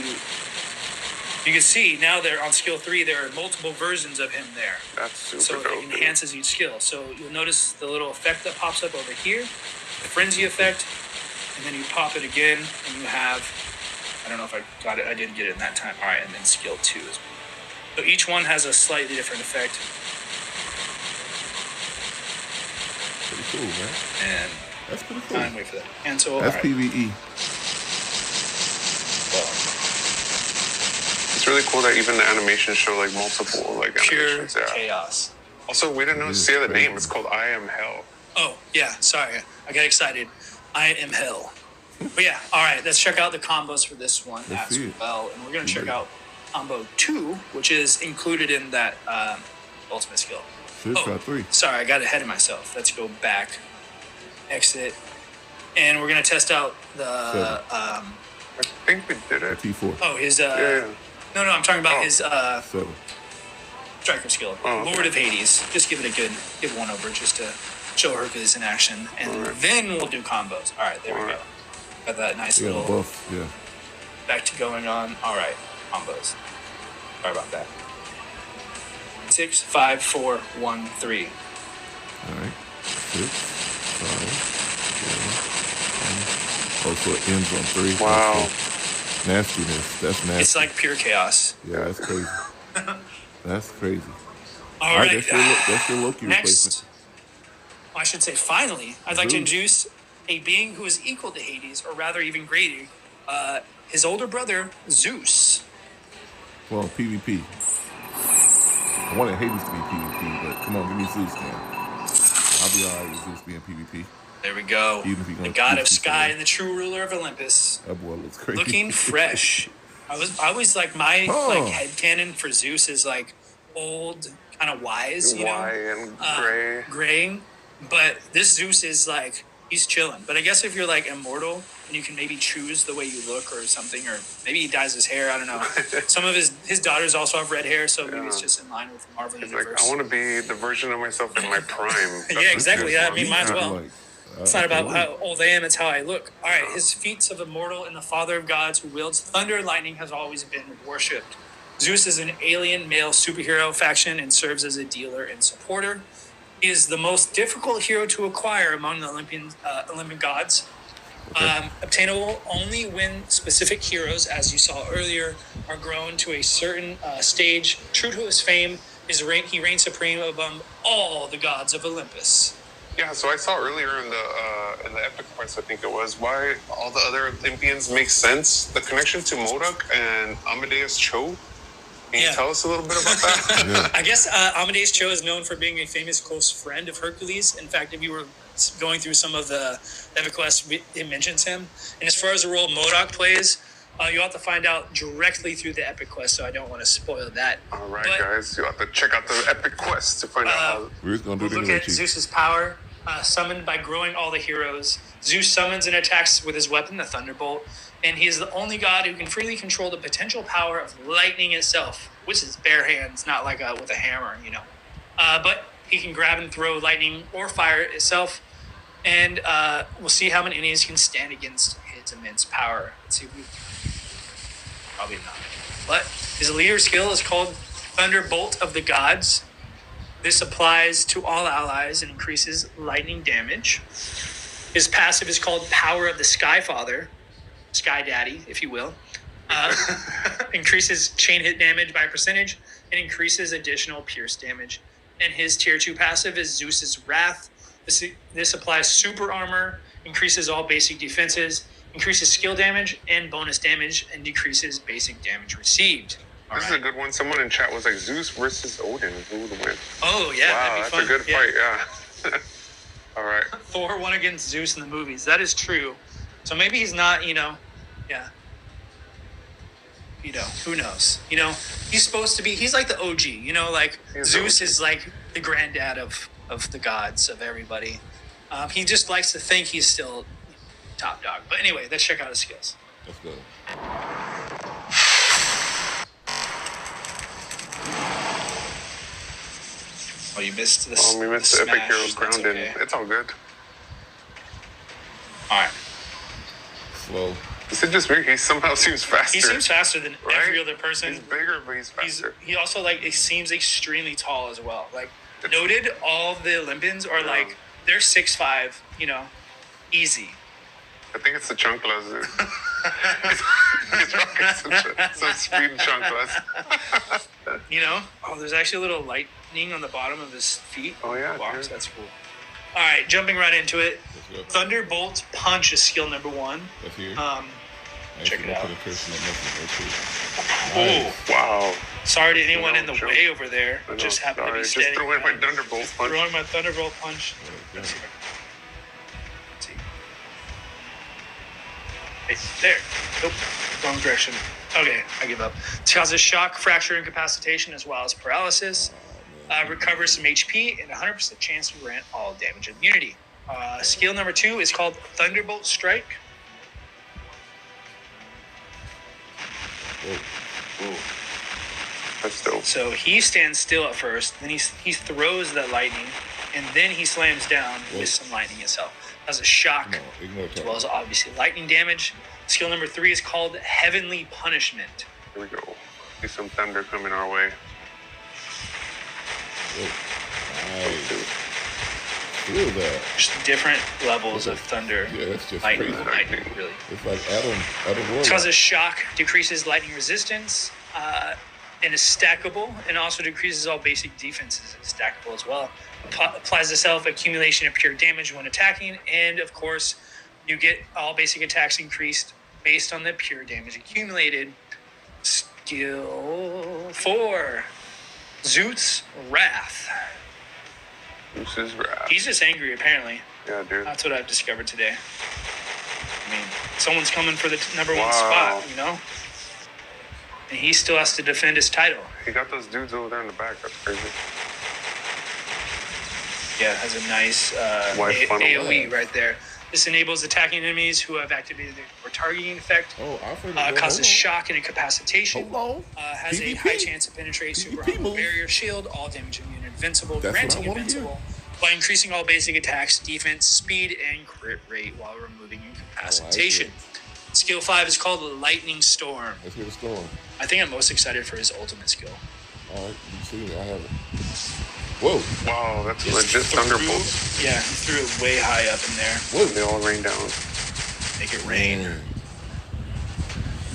you can see now there on skill 3, there are multiple versions of him there. That's super so dope. it enhances each skill. So you'll notice the little effect that pops up over here, the frenzy effect, and then you pop it again, and you have, I don't know if I got it, I didn't get it in that time. All right, and then skill 2 is. So each one has a slightly different effect. Pretty cool, man. And that's pretty cool. Wait for that. And so that's right. PvE. It's really cool that even the animations show like multiple like pure animations. Yeah. Chaos. Also, we didn't see the name. It's called I Am Hell. Oh yeah, sorry, I got excited. I Am Hell. But yeah, all right. Let's check out the combos for this one as well, and we're gonna check out combo 2, which is included in that ultimate skill. Got 3. Sorry, I got ahead of myself. Let's go back, exit, and we're gonna test out the. I think we did it. T4. Oh, his. Yeah. No, I'm talking about his 7. striker skill, Lord of Hades. Just give it a good, give one over just to show Hercules in action, and then we'll do combos. All right, there we go. Got that nice little buff. Yeah. Back to going on. All right, combos. Sorry about that. 6, 5, 4, 1, 3. All right. 6, 5, 4, 1. Oh, so it ends on 3. Wow. Nastiness. That's nasty. It's like pure chaos. Yeah, that's crazy. That's crazy. All right. That's your Loki Next, I should say finally, I'd like to introduce a being who is equal to Hades, or rather even greater, his older brother, Zeus. Well, PvP. I wanted Hades to be PvP, but come on, give me Zeus, man. I'll be alright with Zeus being PvP. There we go. The god of sky and the true ruler of Olympus. That boy looks crazy. Looking fresh. I was like, my like headcanon for Zeus is like old, kind of wise, you know? And gray. Graying. But this Zeus is like, he's chilling. But I guess if you're like immortal and you can maybe choose the way you look or something, or maybe he dyes his hair, I don't know. Some of his daughters also have red hair, so maybe it's just in line with the Marvel universe. Like, I want to be the version of myself in my prime. Yeah, exactly. I mean, might as well. Like, it's not about how old I am, it's how I look. All right, his feats of immortal and the father of gods who wields thunder and lightning has always been worshipped. Zeus is an alien male superhero faction and serves as a dealer and supporter. He is the most difficult hero to acquire among the Olympic gods. Obtainable only when specific heroes, as you saw earlier, are grown to a certain stage. True to his fame, he reigns supreme above all the gods of Olympus. Yeah, so I saw earlier in the Epic Quest, I think it was, why all the other Olympians make sense. The connection to Modok and Amadeus Cho. Can you tell us a little bit about that? I guess Amadeus Cho is known for being a famous close friend of Hercules. In fact, if you were going through some of the Epic Quests, it mentions him. And as far as the role Modok plays, you'll have to find out directly through the Epic Quest, so I don't want to spoil that. All right, guys, you have to check out the Epic Quest to find out how... We're just going to do look at Zeus's power, summoned by growing all the heroes. Zeus summons and attacks with his weapon, the Thunderbolt. And he is the only god who can freely control the potential power of lightning itself, which is bare hands, not like with a hammer, But he can grab and throw lightning or fire itself, and we'll see how many enemies can stand against his immense power. Let's see if we... Probably not. But his leader skill is called Thunderbolt of the Gods. This applies to all allies and increases lightning damage. His passive is called Power of the Sky Father. Sky Daddy, if you will, increases chain hit damage by a percentage and increases additional pierce damage. And his tier 2 passive is Zeus's Wrath. This applies super armor, increases all basic defenses, increases skill damage and bonus damage, and decreases basic damage received. This is a good one. Someone in chat was like, Zeus versus Odin. Who would win? Oh, yeah. Wow, that's a good fight, yeah. All right. Thor won against Zeus in the movies. That is true. So maybe he's not, who knows? He's supposed to be, he's like the OG, Zeus is like the granddad of the gods, of everybody. He just likes to think he's still top dog. But anyway, let's check out his skills. Let's go. Oh, you missed this. We missed the Epic Heroes Grounded. Okay. It's all good. All right. Slow. Is it just weird? He somehow seems faster. He seems faster than every other person. He's bigger, but he's faster. He also, he seems extremely tall as well. Noted, all the Olympians are, they're 6'5", easy. I think it's the chanclas. He's rocking some speed chanclas. There's actually a little lightning on the bottom of his feet. Oh, yeah. Walks. That's cool. All right, jumping right into it. Thunderbolt Punch is skill number 1. That's here. Check it out. Oh, wow. Sorry to anyone in the way over there. Just happened to be steady. Just throwing my Thunderbolt Punch. Throwing my Thunderbolt Punch. Let's see. Hey, there. Nope. Wrong direction. Okay, I give up. It causes shock, fracture, incapacitation, as well as paralysis. Recovers some HP and 100% chance to grant all damage immunity. Skill number 2 is called Thunderbolt Strike. Ooh. That's dope. So he stands still at first, then he throws the lightning, and then he slams down with some lightning itself. Has a shock, as well as obviously lightning damage. Skill number 3 is called Heavenly Punishment. Here we go. See some thunder coming our way. Nice. Feel that. Just different levels of thunder. Yeah, that's just lightning, crazy. lightning, really. It's like Adam Warlock. Causes shock, decreases lightning resistance, and is stackable, and also decreases all basic defenses. It's stackable as well. Applies to self accumulation of pure damage when attacking, and of course, you get all basic attacks increased based on the pure damage accumulated. Skill 4. Zeus Wrath. Zeus's Wrath. He's just angry, apparently. Yeah, dude. That's what I've discovered today. I mean, someone's coming for the number 1 spot, And he still has to defend his title. He got those dudes over there in the back. That's crazy. Yeah, has a nice AoE right there. This enables attacking enemies who have activated their targeting effect. Causes shock and incapacitation. Has a high chance to penetrate super armor, barrier, shield, all damage immune, invincible, granting invincible, by increasing all basic attacks, defense, speed, and crit rate while removing incapacitation. Skill 5 is called Lightning Storm. Let's hear the storm. I think I'm most excited for his ultimate skill. All right, you see me. I have it. Whoa. Wow, that's legit Thunderbolt. Yeah, he threw it way high up in there. Whoa. They all rain down. They Make it rain.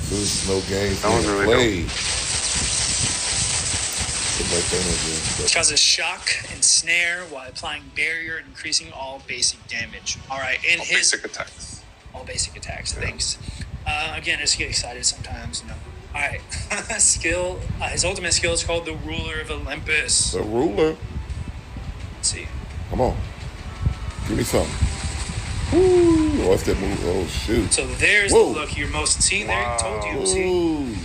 There's no games That was being really played. Put that thing again. It causes shock and snare while applying barrier and increasing all basic damage. All right, and All his basic attacks. all basic attacks. Yeah. Thanks. Again, I just get excited sometimes. All right, skill. His ultimate skill is called the Ruler of Olympus. The ruler. Let's see. Come on. Give me something. Woo. What's that move? Oh, shoot. So there's Whoa. the look. Your most. See there. Wow. Told you. See. Ooh.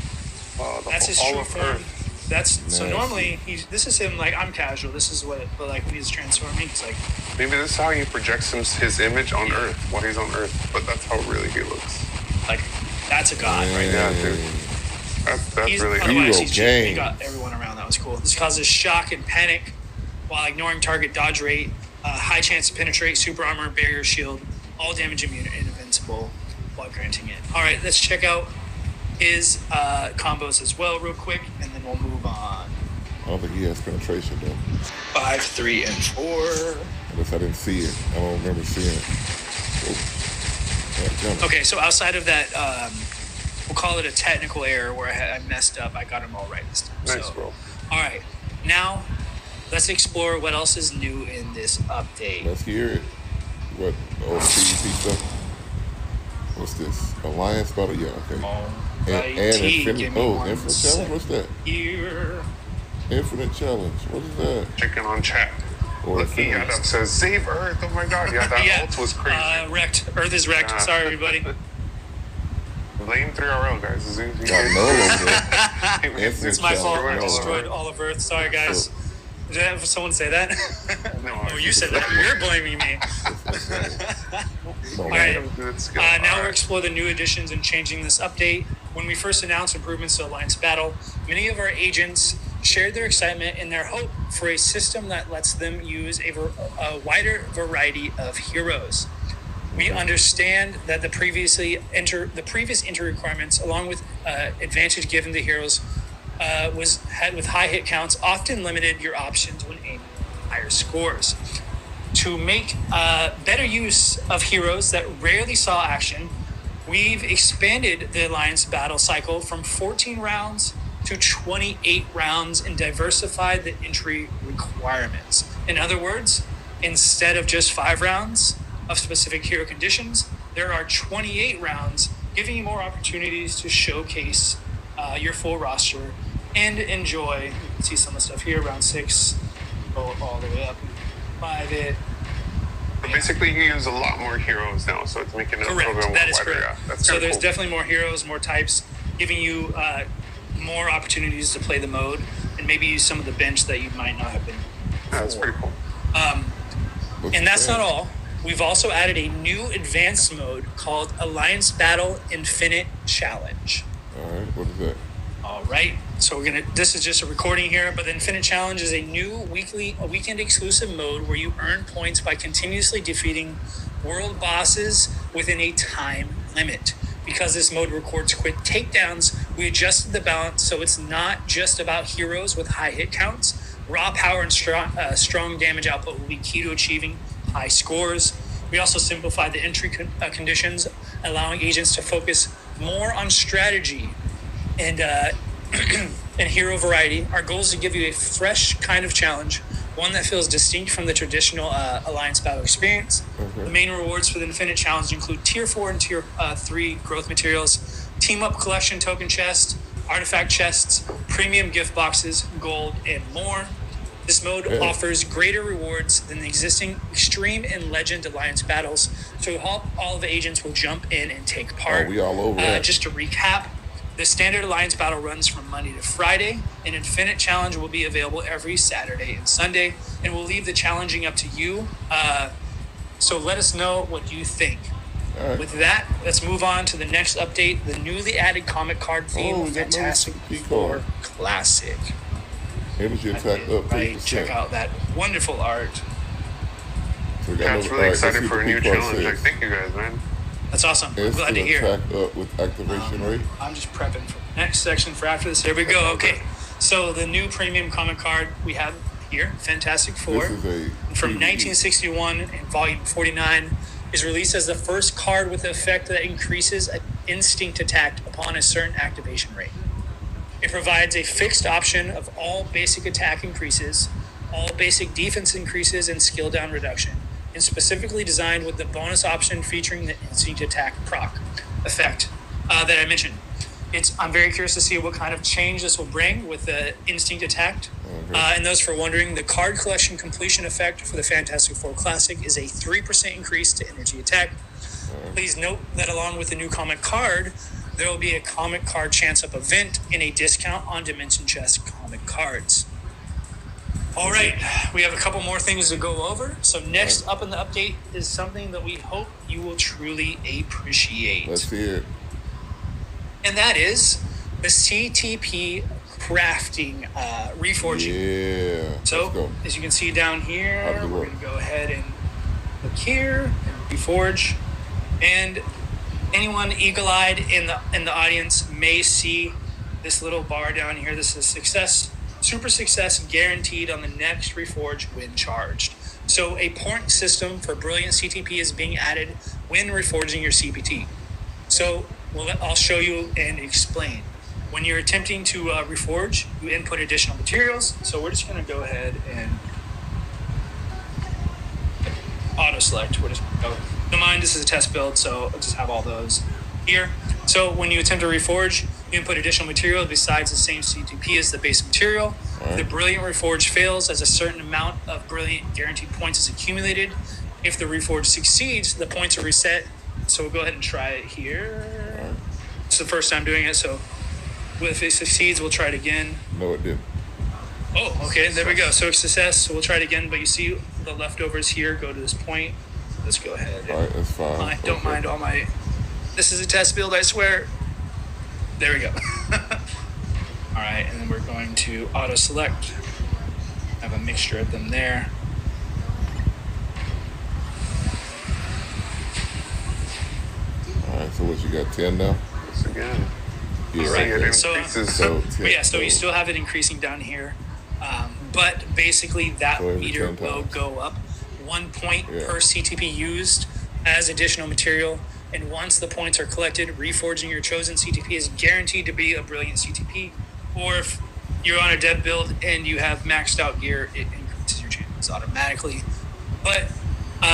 That's his all true of form. Earth. That's so Nasty. normally this is him like I'm casual. This is what but like when he's transforming, he's like Maybe this is how he projects his image on Earth while he's on Earth, but that's how really he looks. that's a god right Yeah, dude. That's He's, really Hero otherwise he's cheap. He game. got everyone around. That was cool. This causes shock and panic while ignoring target dodge rate, high chance to penetrate, super armor, barrier, shield, all damage immune and invincible while granting it. All right, let's check out his combos as well real quick, and then we'll move on. I don't think he has penetration, though. 5, 3, and 4. Unless I didn't see it. I don't remember seeing it. Oh. Okay, so outside of that, we'll call it a technical error where I messed up. I got them all right this time. nice, So, bro. all right, now let's explore what else is new in this update. Let's hear it. What? Oh, PvP stuff? What's this? Alliance battle? Yeah, okay. And Infinite. give me Oh, one Infinite Challenge? What's that? here. Infinite Challenge. What is that? Checking on chat. Or Lucky Infinite- Adam says, save Earth. Oh my god. Yeah, that Yeah, ult was crazy. wrecked. Earth is wrecked. Sorry, everybody. Blame 3RL, guys. Got no over there. It's Infinite my fault. I Challenge. destroyed all of Earth. Sorry, guys. Did I have someone say that? No, Oh, you said that. You're blaming me. No, All right. Let's go. Now we'll Alright. explore the new additions and changing this update. When we first announced improvements to Alliance Battle, many of our agents shared their excitement and their hope for a system that lets them use a wider variety of heroes. We understand that the previous enter requirements, along with advantage given to heroes, with high hit counts, often limited your options when aiming at higher scores. To make better use of heroes that rarely saw action, we've expanded the Alliance battle cycle from 14 rounds to 28 rounds and diversified the entry requirements. In other words, instead of just 5 rounds of specific hero conditions, there are 28 rounds, giving you more opportunities to showcase your full roster and enjoy. You can see some of the stuff here, round 6, go all the way up, 5 it. But basically, you use a lot more heroes now, so it's making it a little Correct. bit more That is wider. correct. Yeah, that's So kinda there's cool. definitely more heroes, more types, giving you more opportunities to play the mode and maybe use some of the bench that you might not have been. Yeah, that's pretty cool. And that's not all. We've also added a new advanced mode called Alliance Battle Infinite Challenge. All right, what is that? All right. So this is just a recording here, but the Infinite Challenge is a new weekend exclusive mode where you earn points by continuously defeating world bosses within a time limit. Because this mode records quick takedowns, we adjusted the balance so it's not just about heroes with high hit counts. Raw power and strong damage output will be key to achieving high scores. We also simplified the entry conditions, allowing agents to focus more on strategy and hero variety. Our goal is to give you a fresh kind of challenge, one that feels distinct from the traditional Alliance battle experience. Okay. The main rewards for the Infinite Challenge include Tier 4 and Tier 3 growth materials, Team Up Collection token chests, artifact chests, premium gift boxes, gold, and more. This mode offers greater rewards than the existing Extreme and Legend Alliance battles, so all of the agents will jump in and take part. Oh, we all over that. Just to recap, the standard Alliance battle runs from Monday to Friday. An Infinite Challenge will be available every Saturday and Sunday, and we'll leave the challenging up to you. So let us know what you think. All right. With that, let's move on to the next update, the newly added comic card theme, Oh, we got Fantastic another CP Four card. Classic. Energy attack up Right, 3%. check out that wonderful art. So we got Yeah, it's another- really all right, let's excited see for what a new the card challenge. Like, says. thank you guys, man. That's awesome. I'm glad to Instant hear. attack up with activation rate. I'm just prepping for the next section for after this. Here we go. Okay. So the new premium comic card we have here, Fantastic Four. This is a From PvE. 1961 in volume 49, is released as the first card with the effect that increases an instinct attack upon a certain activation rate. It provides a fixed option of all basic attack increases, all basic defense increases, and skill down reduction, and specifically designed with the bonus option featuring the instinct attack proc effect that I mentioned. I'm very curious to see what kind of change this will bring with the instinct attack. And those for wondering, the card collection completion effect for the Fantastic Four Classic is a 3% increase to energy attack. Please note that along with the new comic card, there will be a comic card chance up event and a discount on Dimension Chest comic cards. All right, we have a couple more things to go over. So next up in the update is something that we hope you will truly appreciate. Let's hear it. And that is the CTP crafting reforging. Yeah. So as you can see down here, we're going to go ahead and look here and reforge. And anyone eagle-eyed in the audience may see this little bar down here. This is success, super success guaranteed on the next reforge when charged. So a point system for brilliant CTP is being added when reforging your CPT. So I'll show you and explain. When you're attempting to reforge, you input additional materials. So we're just going to go ahead and auto select. We're just go. Don't mind, this is a test build, so I'll just have all those here. So when you attempt to reforge, you input additional material besides the same CTP as the base material. If the brilliant reforge fails, as a certain amount of brilliant guaranteed points is accumulated. If the reforge succeeds, the points are reset. So we'll go ahead and try it here. It's the first time doing it, so if it succeeds, we'll try it again. No, it didn't. Oh, okay, there we go. So it's success, so we'll try it again, but you see the leftovers here go to this point. Let's go ahead. All right, that's fine. Don't mind all my... This is a test build, I swear. There we go. All right, and then we're going to auto-select. Have a mixture of them there. All right, so what, you got 10 now? Once again. Yeah, All right, right. so you still have it increasing down here. But basically that meter will go up 1 point per CTP used as additional material. And once the points are collected, reforging your chosen CTP is guaranteed to be a brilliant CTP. Or if you're on a dev build and you have maxed out gear, it increases your chances automatically. But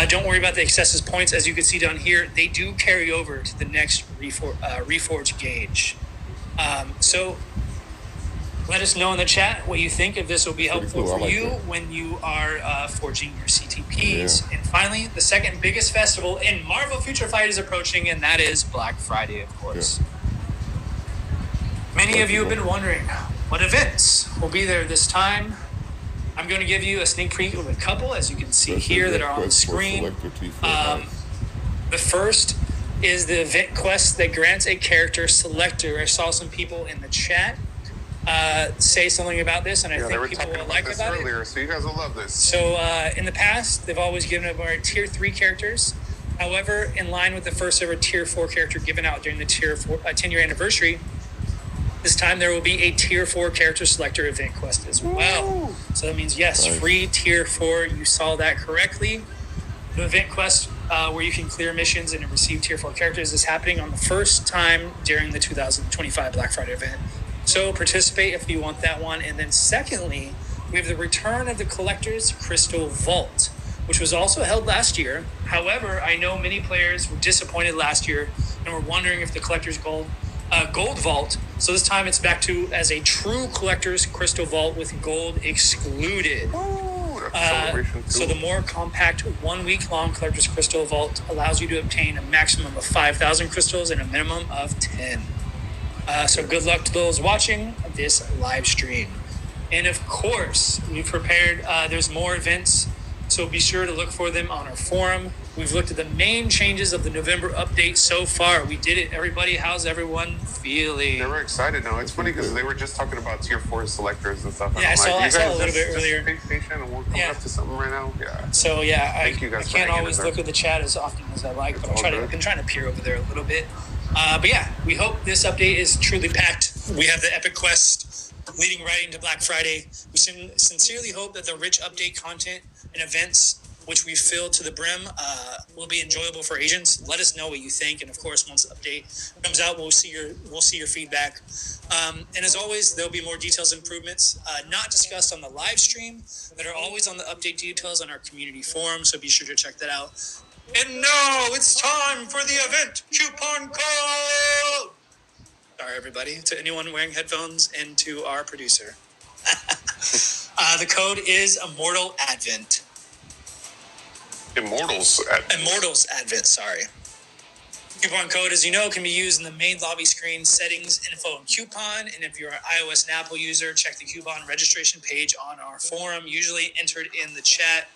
don't worry about the excessive points. As you can see down here, they do carry over to the next reforge gauge. So let us know in the chat what you think, if this will be helpful for you when you are forging your CTPs. Yeah. And finally, the second biggest festival in Marvel Future Fight is approaching, and that is Black Friday, of course. Yeah. Many of you have been wondering what events will be there this time. I'm going to give you a sneak peek of a couple, as you can see here, that are on the screen. The first is the event quest that grants a character selector. I saw some people in the chat say something about this, and I think people will like about earlier, it. So you guys will love this. So in the past, they've always given up our tier 3 characters. However, in line with the first ever tier 4 character given out during the tier 4 10-year anniversary, this time there will be a tier 4 character selector event quest as well. So that means, yes, free tier 4. You saw that correctly. The event quest where you can clear missions and receive tier 4 characters is happening on the first time during the 2025 Black Friday event. So participate if you want that one. And then secondly, we have the return of the Collector's Crystal Vault, which was also held last year. However, I know many players were disappointed last year and were wondering if the Collector's Gold Vault. So this time it's back to as a true Collector's Crystal Vault with gold excluded. So the more compact 1 week long Collector's Crystal Vault allows you to obtain a maximum of 5,000 crystals and a minimum of 10. So good luck to those watching this live stream. And of course, we've prepared, there's more events, so be sure to look for them on our forum. We've looked at the main changes of the November update so far. We did it, everybody. How's everyone feeling? They were excited now. It's funny because they were just talking about tier 4 selectors and stuff. Yeah, I saw a little bit earlier. Just patient and we'll come up to something right now. Yeah. So yeah, Thank you guys I can't always look at the chat as often as I like, but I've been trying to peer over there a little bit. But yeah, we hope this update is truly packed. We have the epic quest leading right into Black Friday. We sincerely hope that the rich update content and events which we filled to the brim, will be enjoyable for agents. Let us know what you think, and of course, once the update comes out, we'll see your feedback. And as always, there'll be more details and improvements not discussed on the live stream that are always on the update details on our community forum. So be sure to check that out. And now it's time for the event coupon code. Sorry, everybody, to anyone wearing headphones and to our producer. The code is Immortal Advent. Immortals Advent, sorry. Coupon code, as you know, can be used in the main lobby screen, settings, info, and coupon. And if you're an iOS and Apple user, check the coupon registration page on our forum, usually entered in the chat.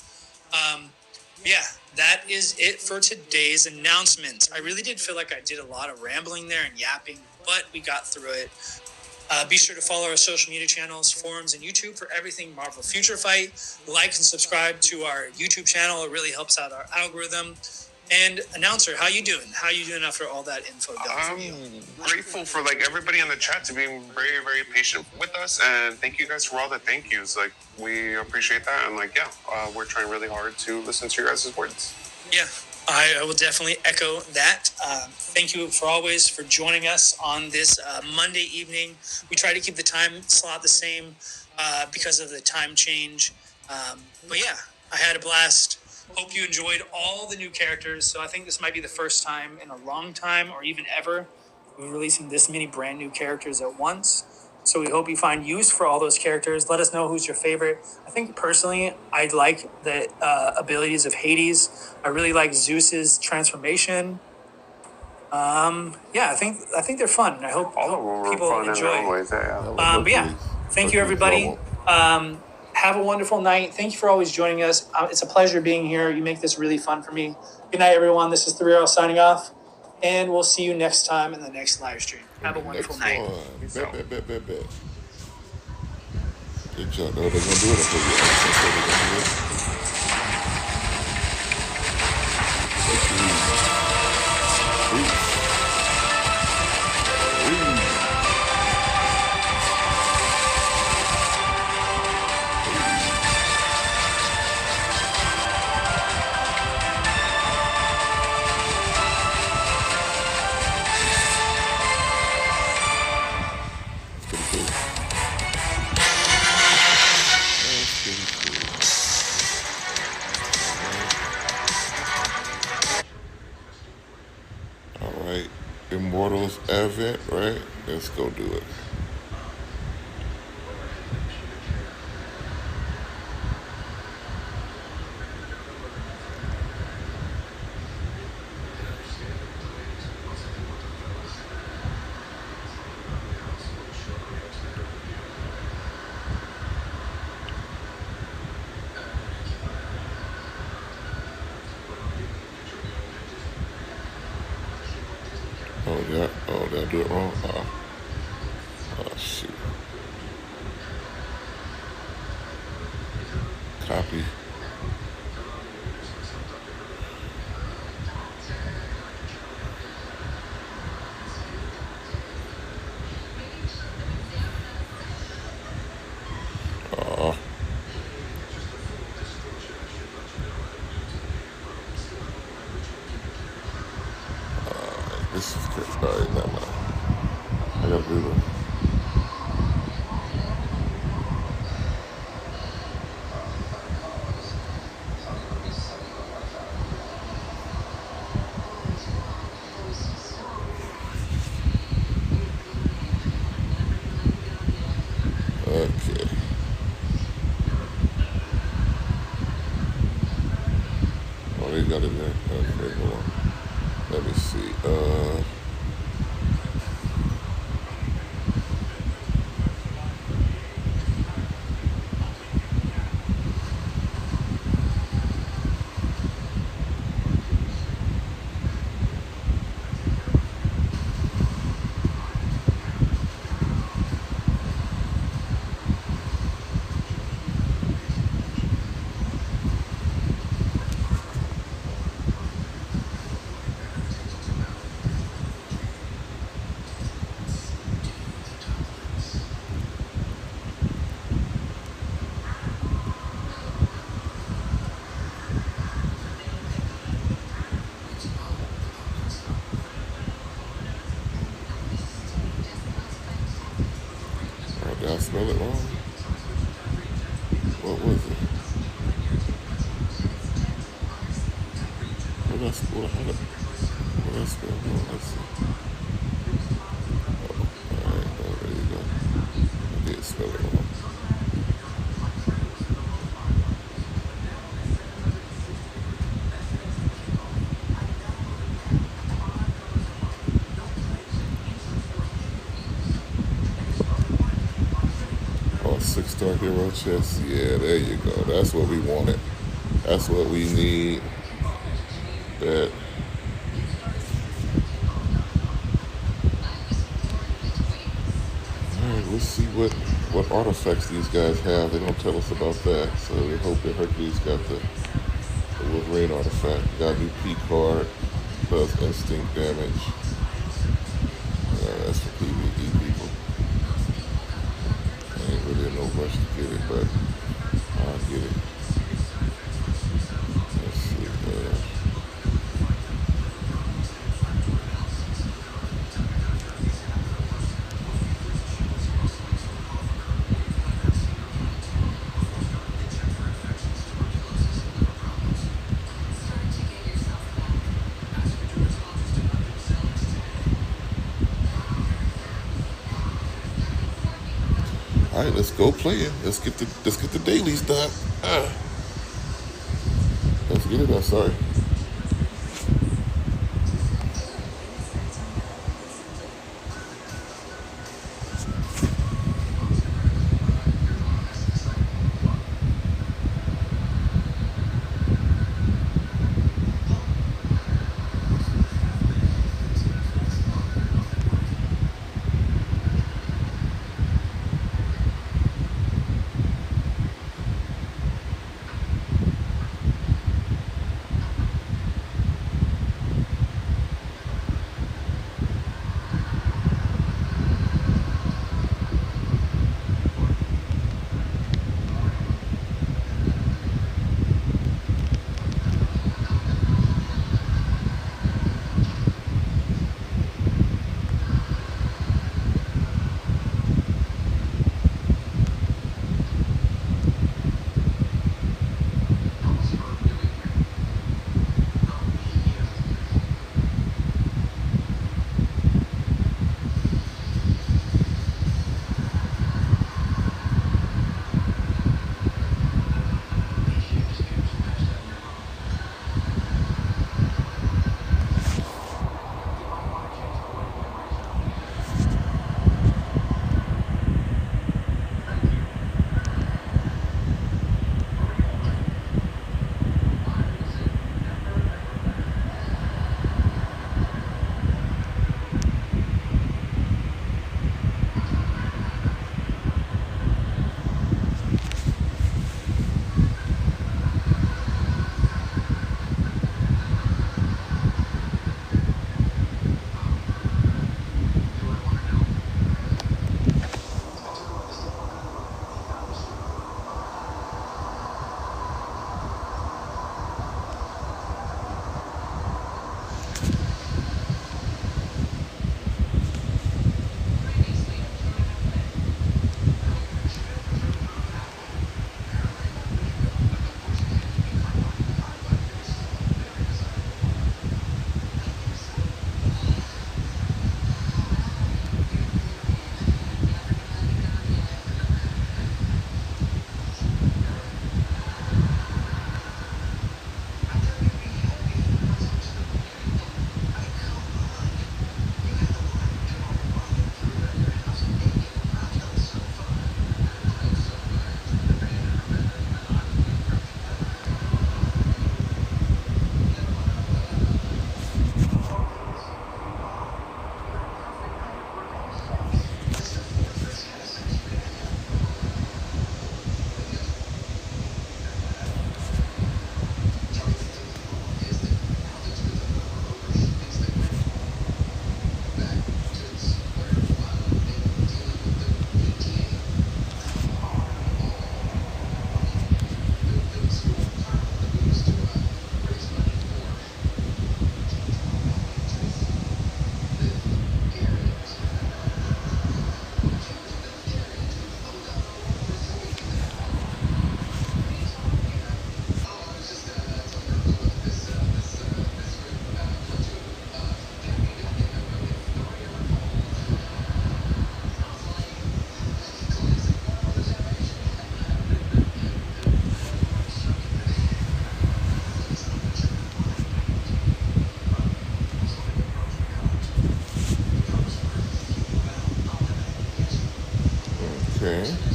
Yeah, that is it for today's announcements. I really did feel like I did a lot of rambling there and yapping, but we got through it. Be sure to follow our social media channels, forums, and YouTube for everything Marvel Future Fight. Like and subscribe to our YouTube channel. It really helps out our algorithm. And announcer, how you doing? How you doing after all that info done I'm grateful for everybody in the chat to being very, very patient with us, and thank you guys for all the thank yous. We appreciate that, and we're trying really hard to listen to your guys' words. Yeah, I will definitely echo that. Thank you for joining us on this Monday evening. We try to keep the time slot the same because of the time change. But yeah, I had a blast. Hope you enjoyed all the new characters. So I think this might be the first time in a long time, or even ever, we're releasing this many brand new characters at once. So we hope you find use for all those characters. Let us know who's your favorite. I think personally, I like the abilities of Hades. I really like Zeus's transformation. I think they're fun, and I hope people enjoy. But yeah, thank you everybody. Have a wonderful night. Thank you for always joining us. It's a pleasure being here. You make this really fun for me. Good night, everyone. This is 3 signing off, and we'll see you next time in the next live stream. Have a wonderful night. Bet. Good job. No, they're going to do it. Immortals Advent, right? Let's go do it. Did I do it wrong? Oh, shoot. Copy. This is good. All right, never mind. I gotta do that. Okay. Oh, they got it there. Okay, hold on. Let me see. Did I spell it wrong? What was it? What did I spell? What did I spell wrong? Let's see. Alright, oh, there you go. I did spell it wrong. Oh, 6-star hero chest. Yeah, there you go. That's what we wanted. That's what we need. That. All right, let's see what artifacts these guys have. They don't tell us about that, so we hope that Hercules got the Wolverine artifact. Got a new P card, does instinct damage. That's for PvE people. I ain't really in no rush to get it, but I'll get it. Let's see. All right, let's go play it. Let's get the dailies done. Let's get it done. Sorry. Okay.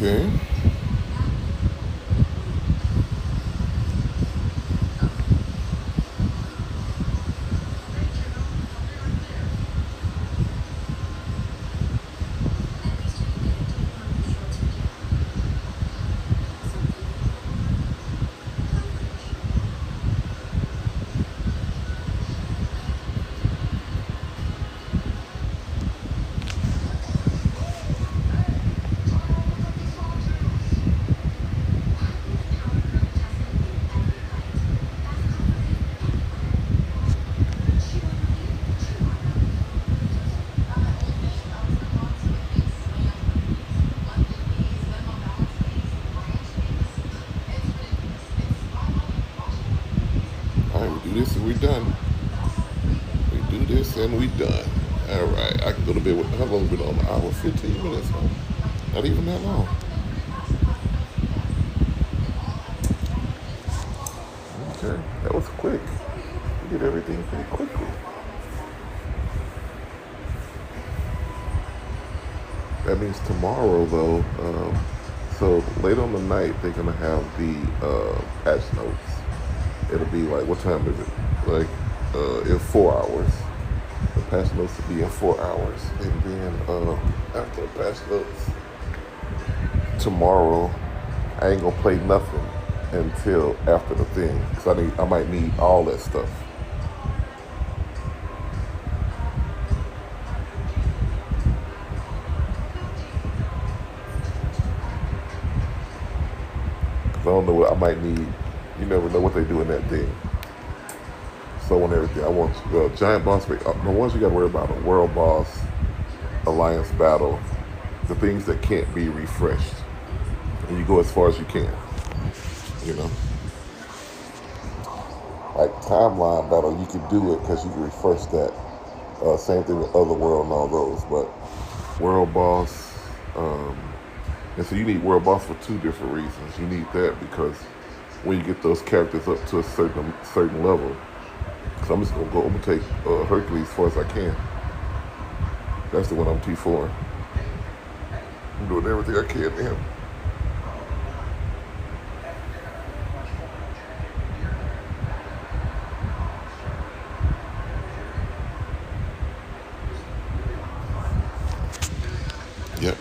Okay. All right, we do this and we done. We do this and we done. All right, I can go to bed with, how long we been on? An hour, 15 minutes, huh? Not even that long. Okay, that was quick. We did everything pretty quickly. That means tomorrow, though. So late on the night, they're gonna have the patch notes. It'll be like, what time is it? Like in 4 hours. The patch notes will be in 4 hours, and then after the patch notes tomorrow, I ain't gonna play nothing until after the thing, cause I might need all that stuff. Cause I don't know what I might need. You never know what they do in that thing. So I want everything. I want giant boss. The ones you gotta worry about: a world boss, alliance battle, the things that can't be refreshed, and you go as far as you can. You know, like timeline battle, you can do it because you can refresh that. Same thing with other world and all those, but world boss. And so you need world boss for two different reasons. You need that because when you get those characters up to a certain level, because I'm just gonna go. I'm gonna take Hercules as far as I can. That's the one I'm T4. I'm doing everything I can to him. Yep.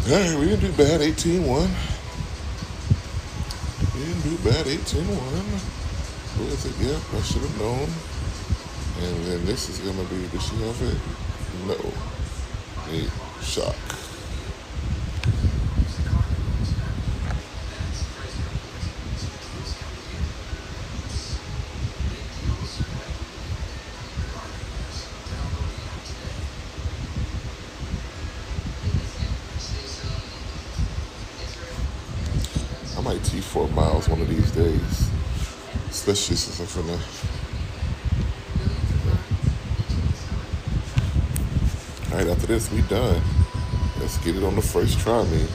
All right, we didn't do bad. 18-1. We didn't do bad. 18-1. Who is it? Yep, I should have known. And then this is gonna be. Does she have it? No. Need shock. I might teach 4 miles one of these days, especially since I'm finna. All right, after this, we done. Let's get it on the first try, me.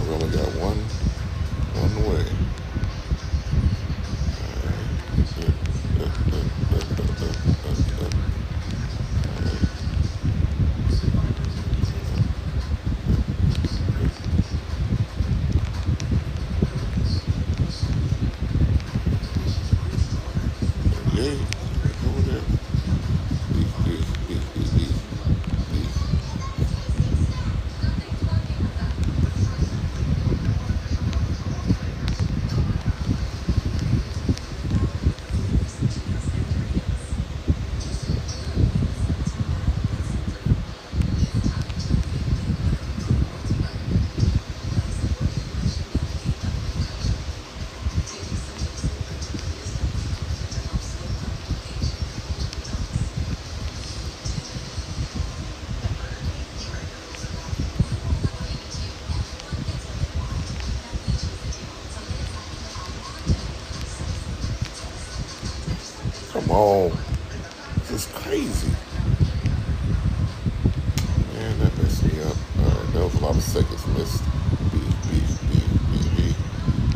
We only got one way. Yay, over there. Come on. This is crazy. Man, that messed me up. Alright, that was a lot of seconds missed. B.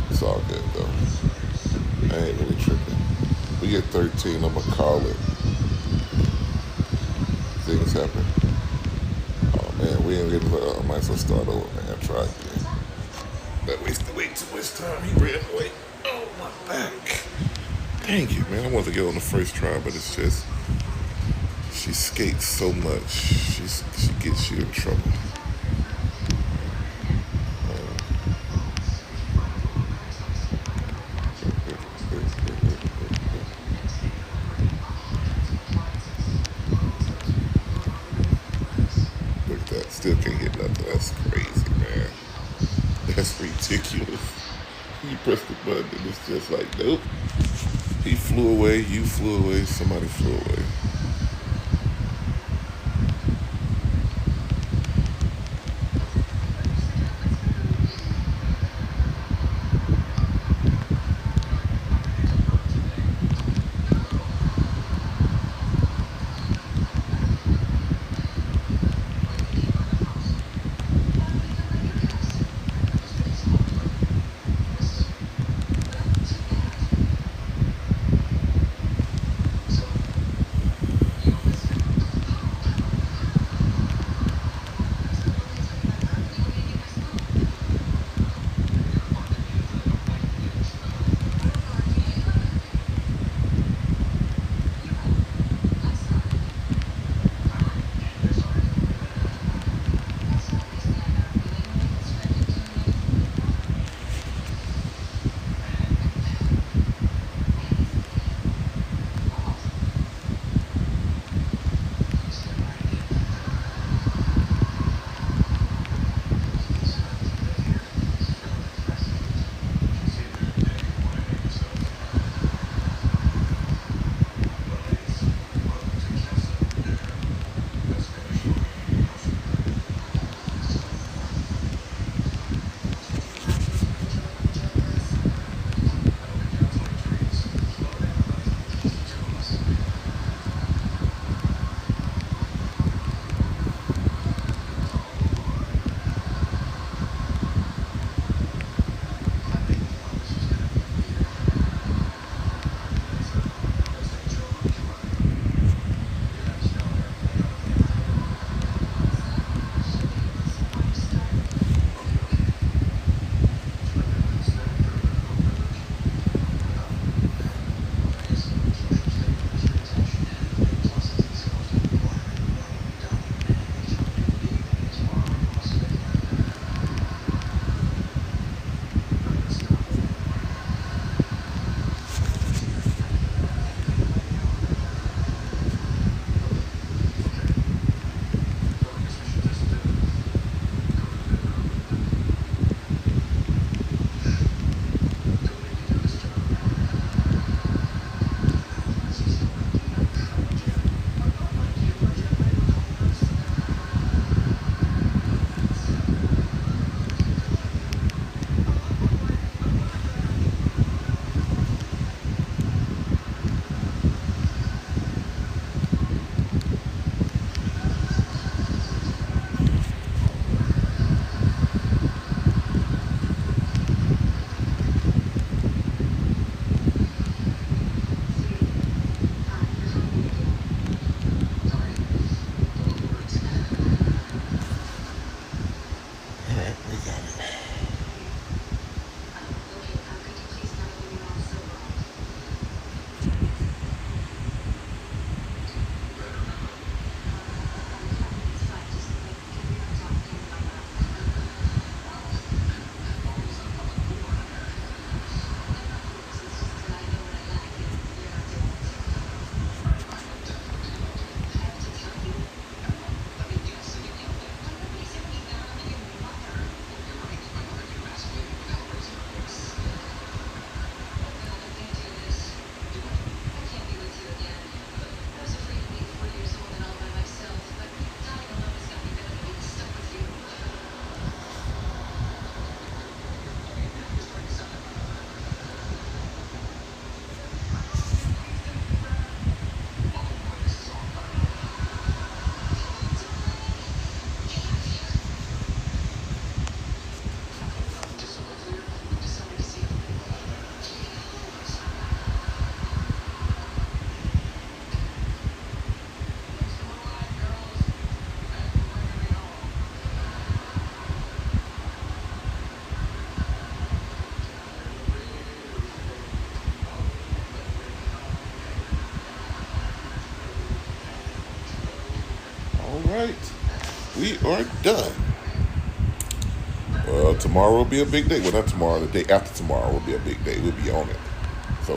It's all good though. I ain't really tripping. We get 13, I'm gonna call it. Things happen. Oh man, we ain't getting I might as well start over, man. Try again. That wasted way too much time. He ran away. Oh my back. Dang it, man. I wanted to get on the first try, but it's just she skates so much. She gets you in trouble. Look at that. Still can't get nothing. That's crazy, man. That's ridiculous. You press the button and it's just like, nope. He flew away, you flew away, somebody flew away. We got it. All right, we are done. Tomorrow will be a big day. Well, not tomorrow. The day after tomorrow will be a big day. We'll be on it.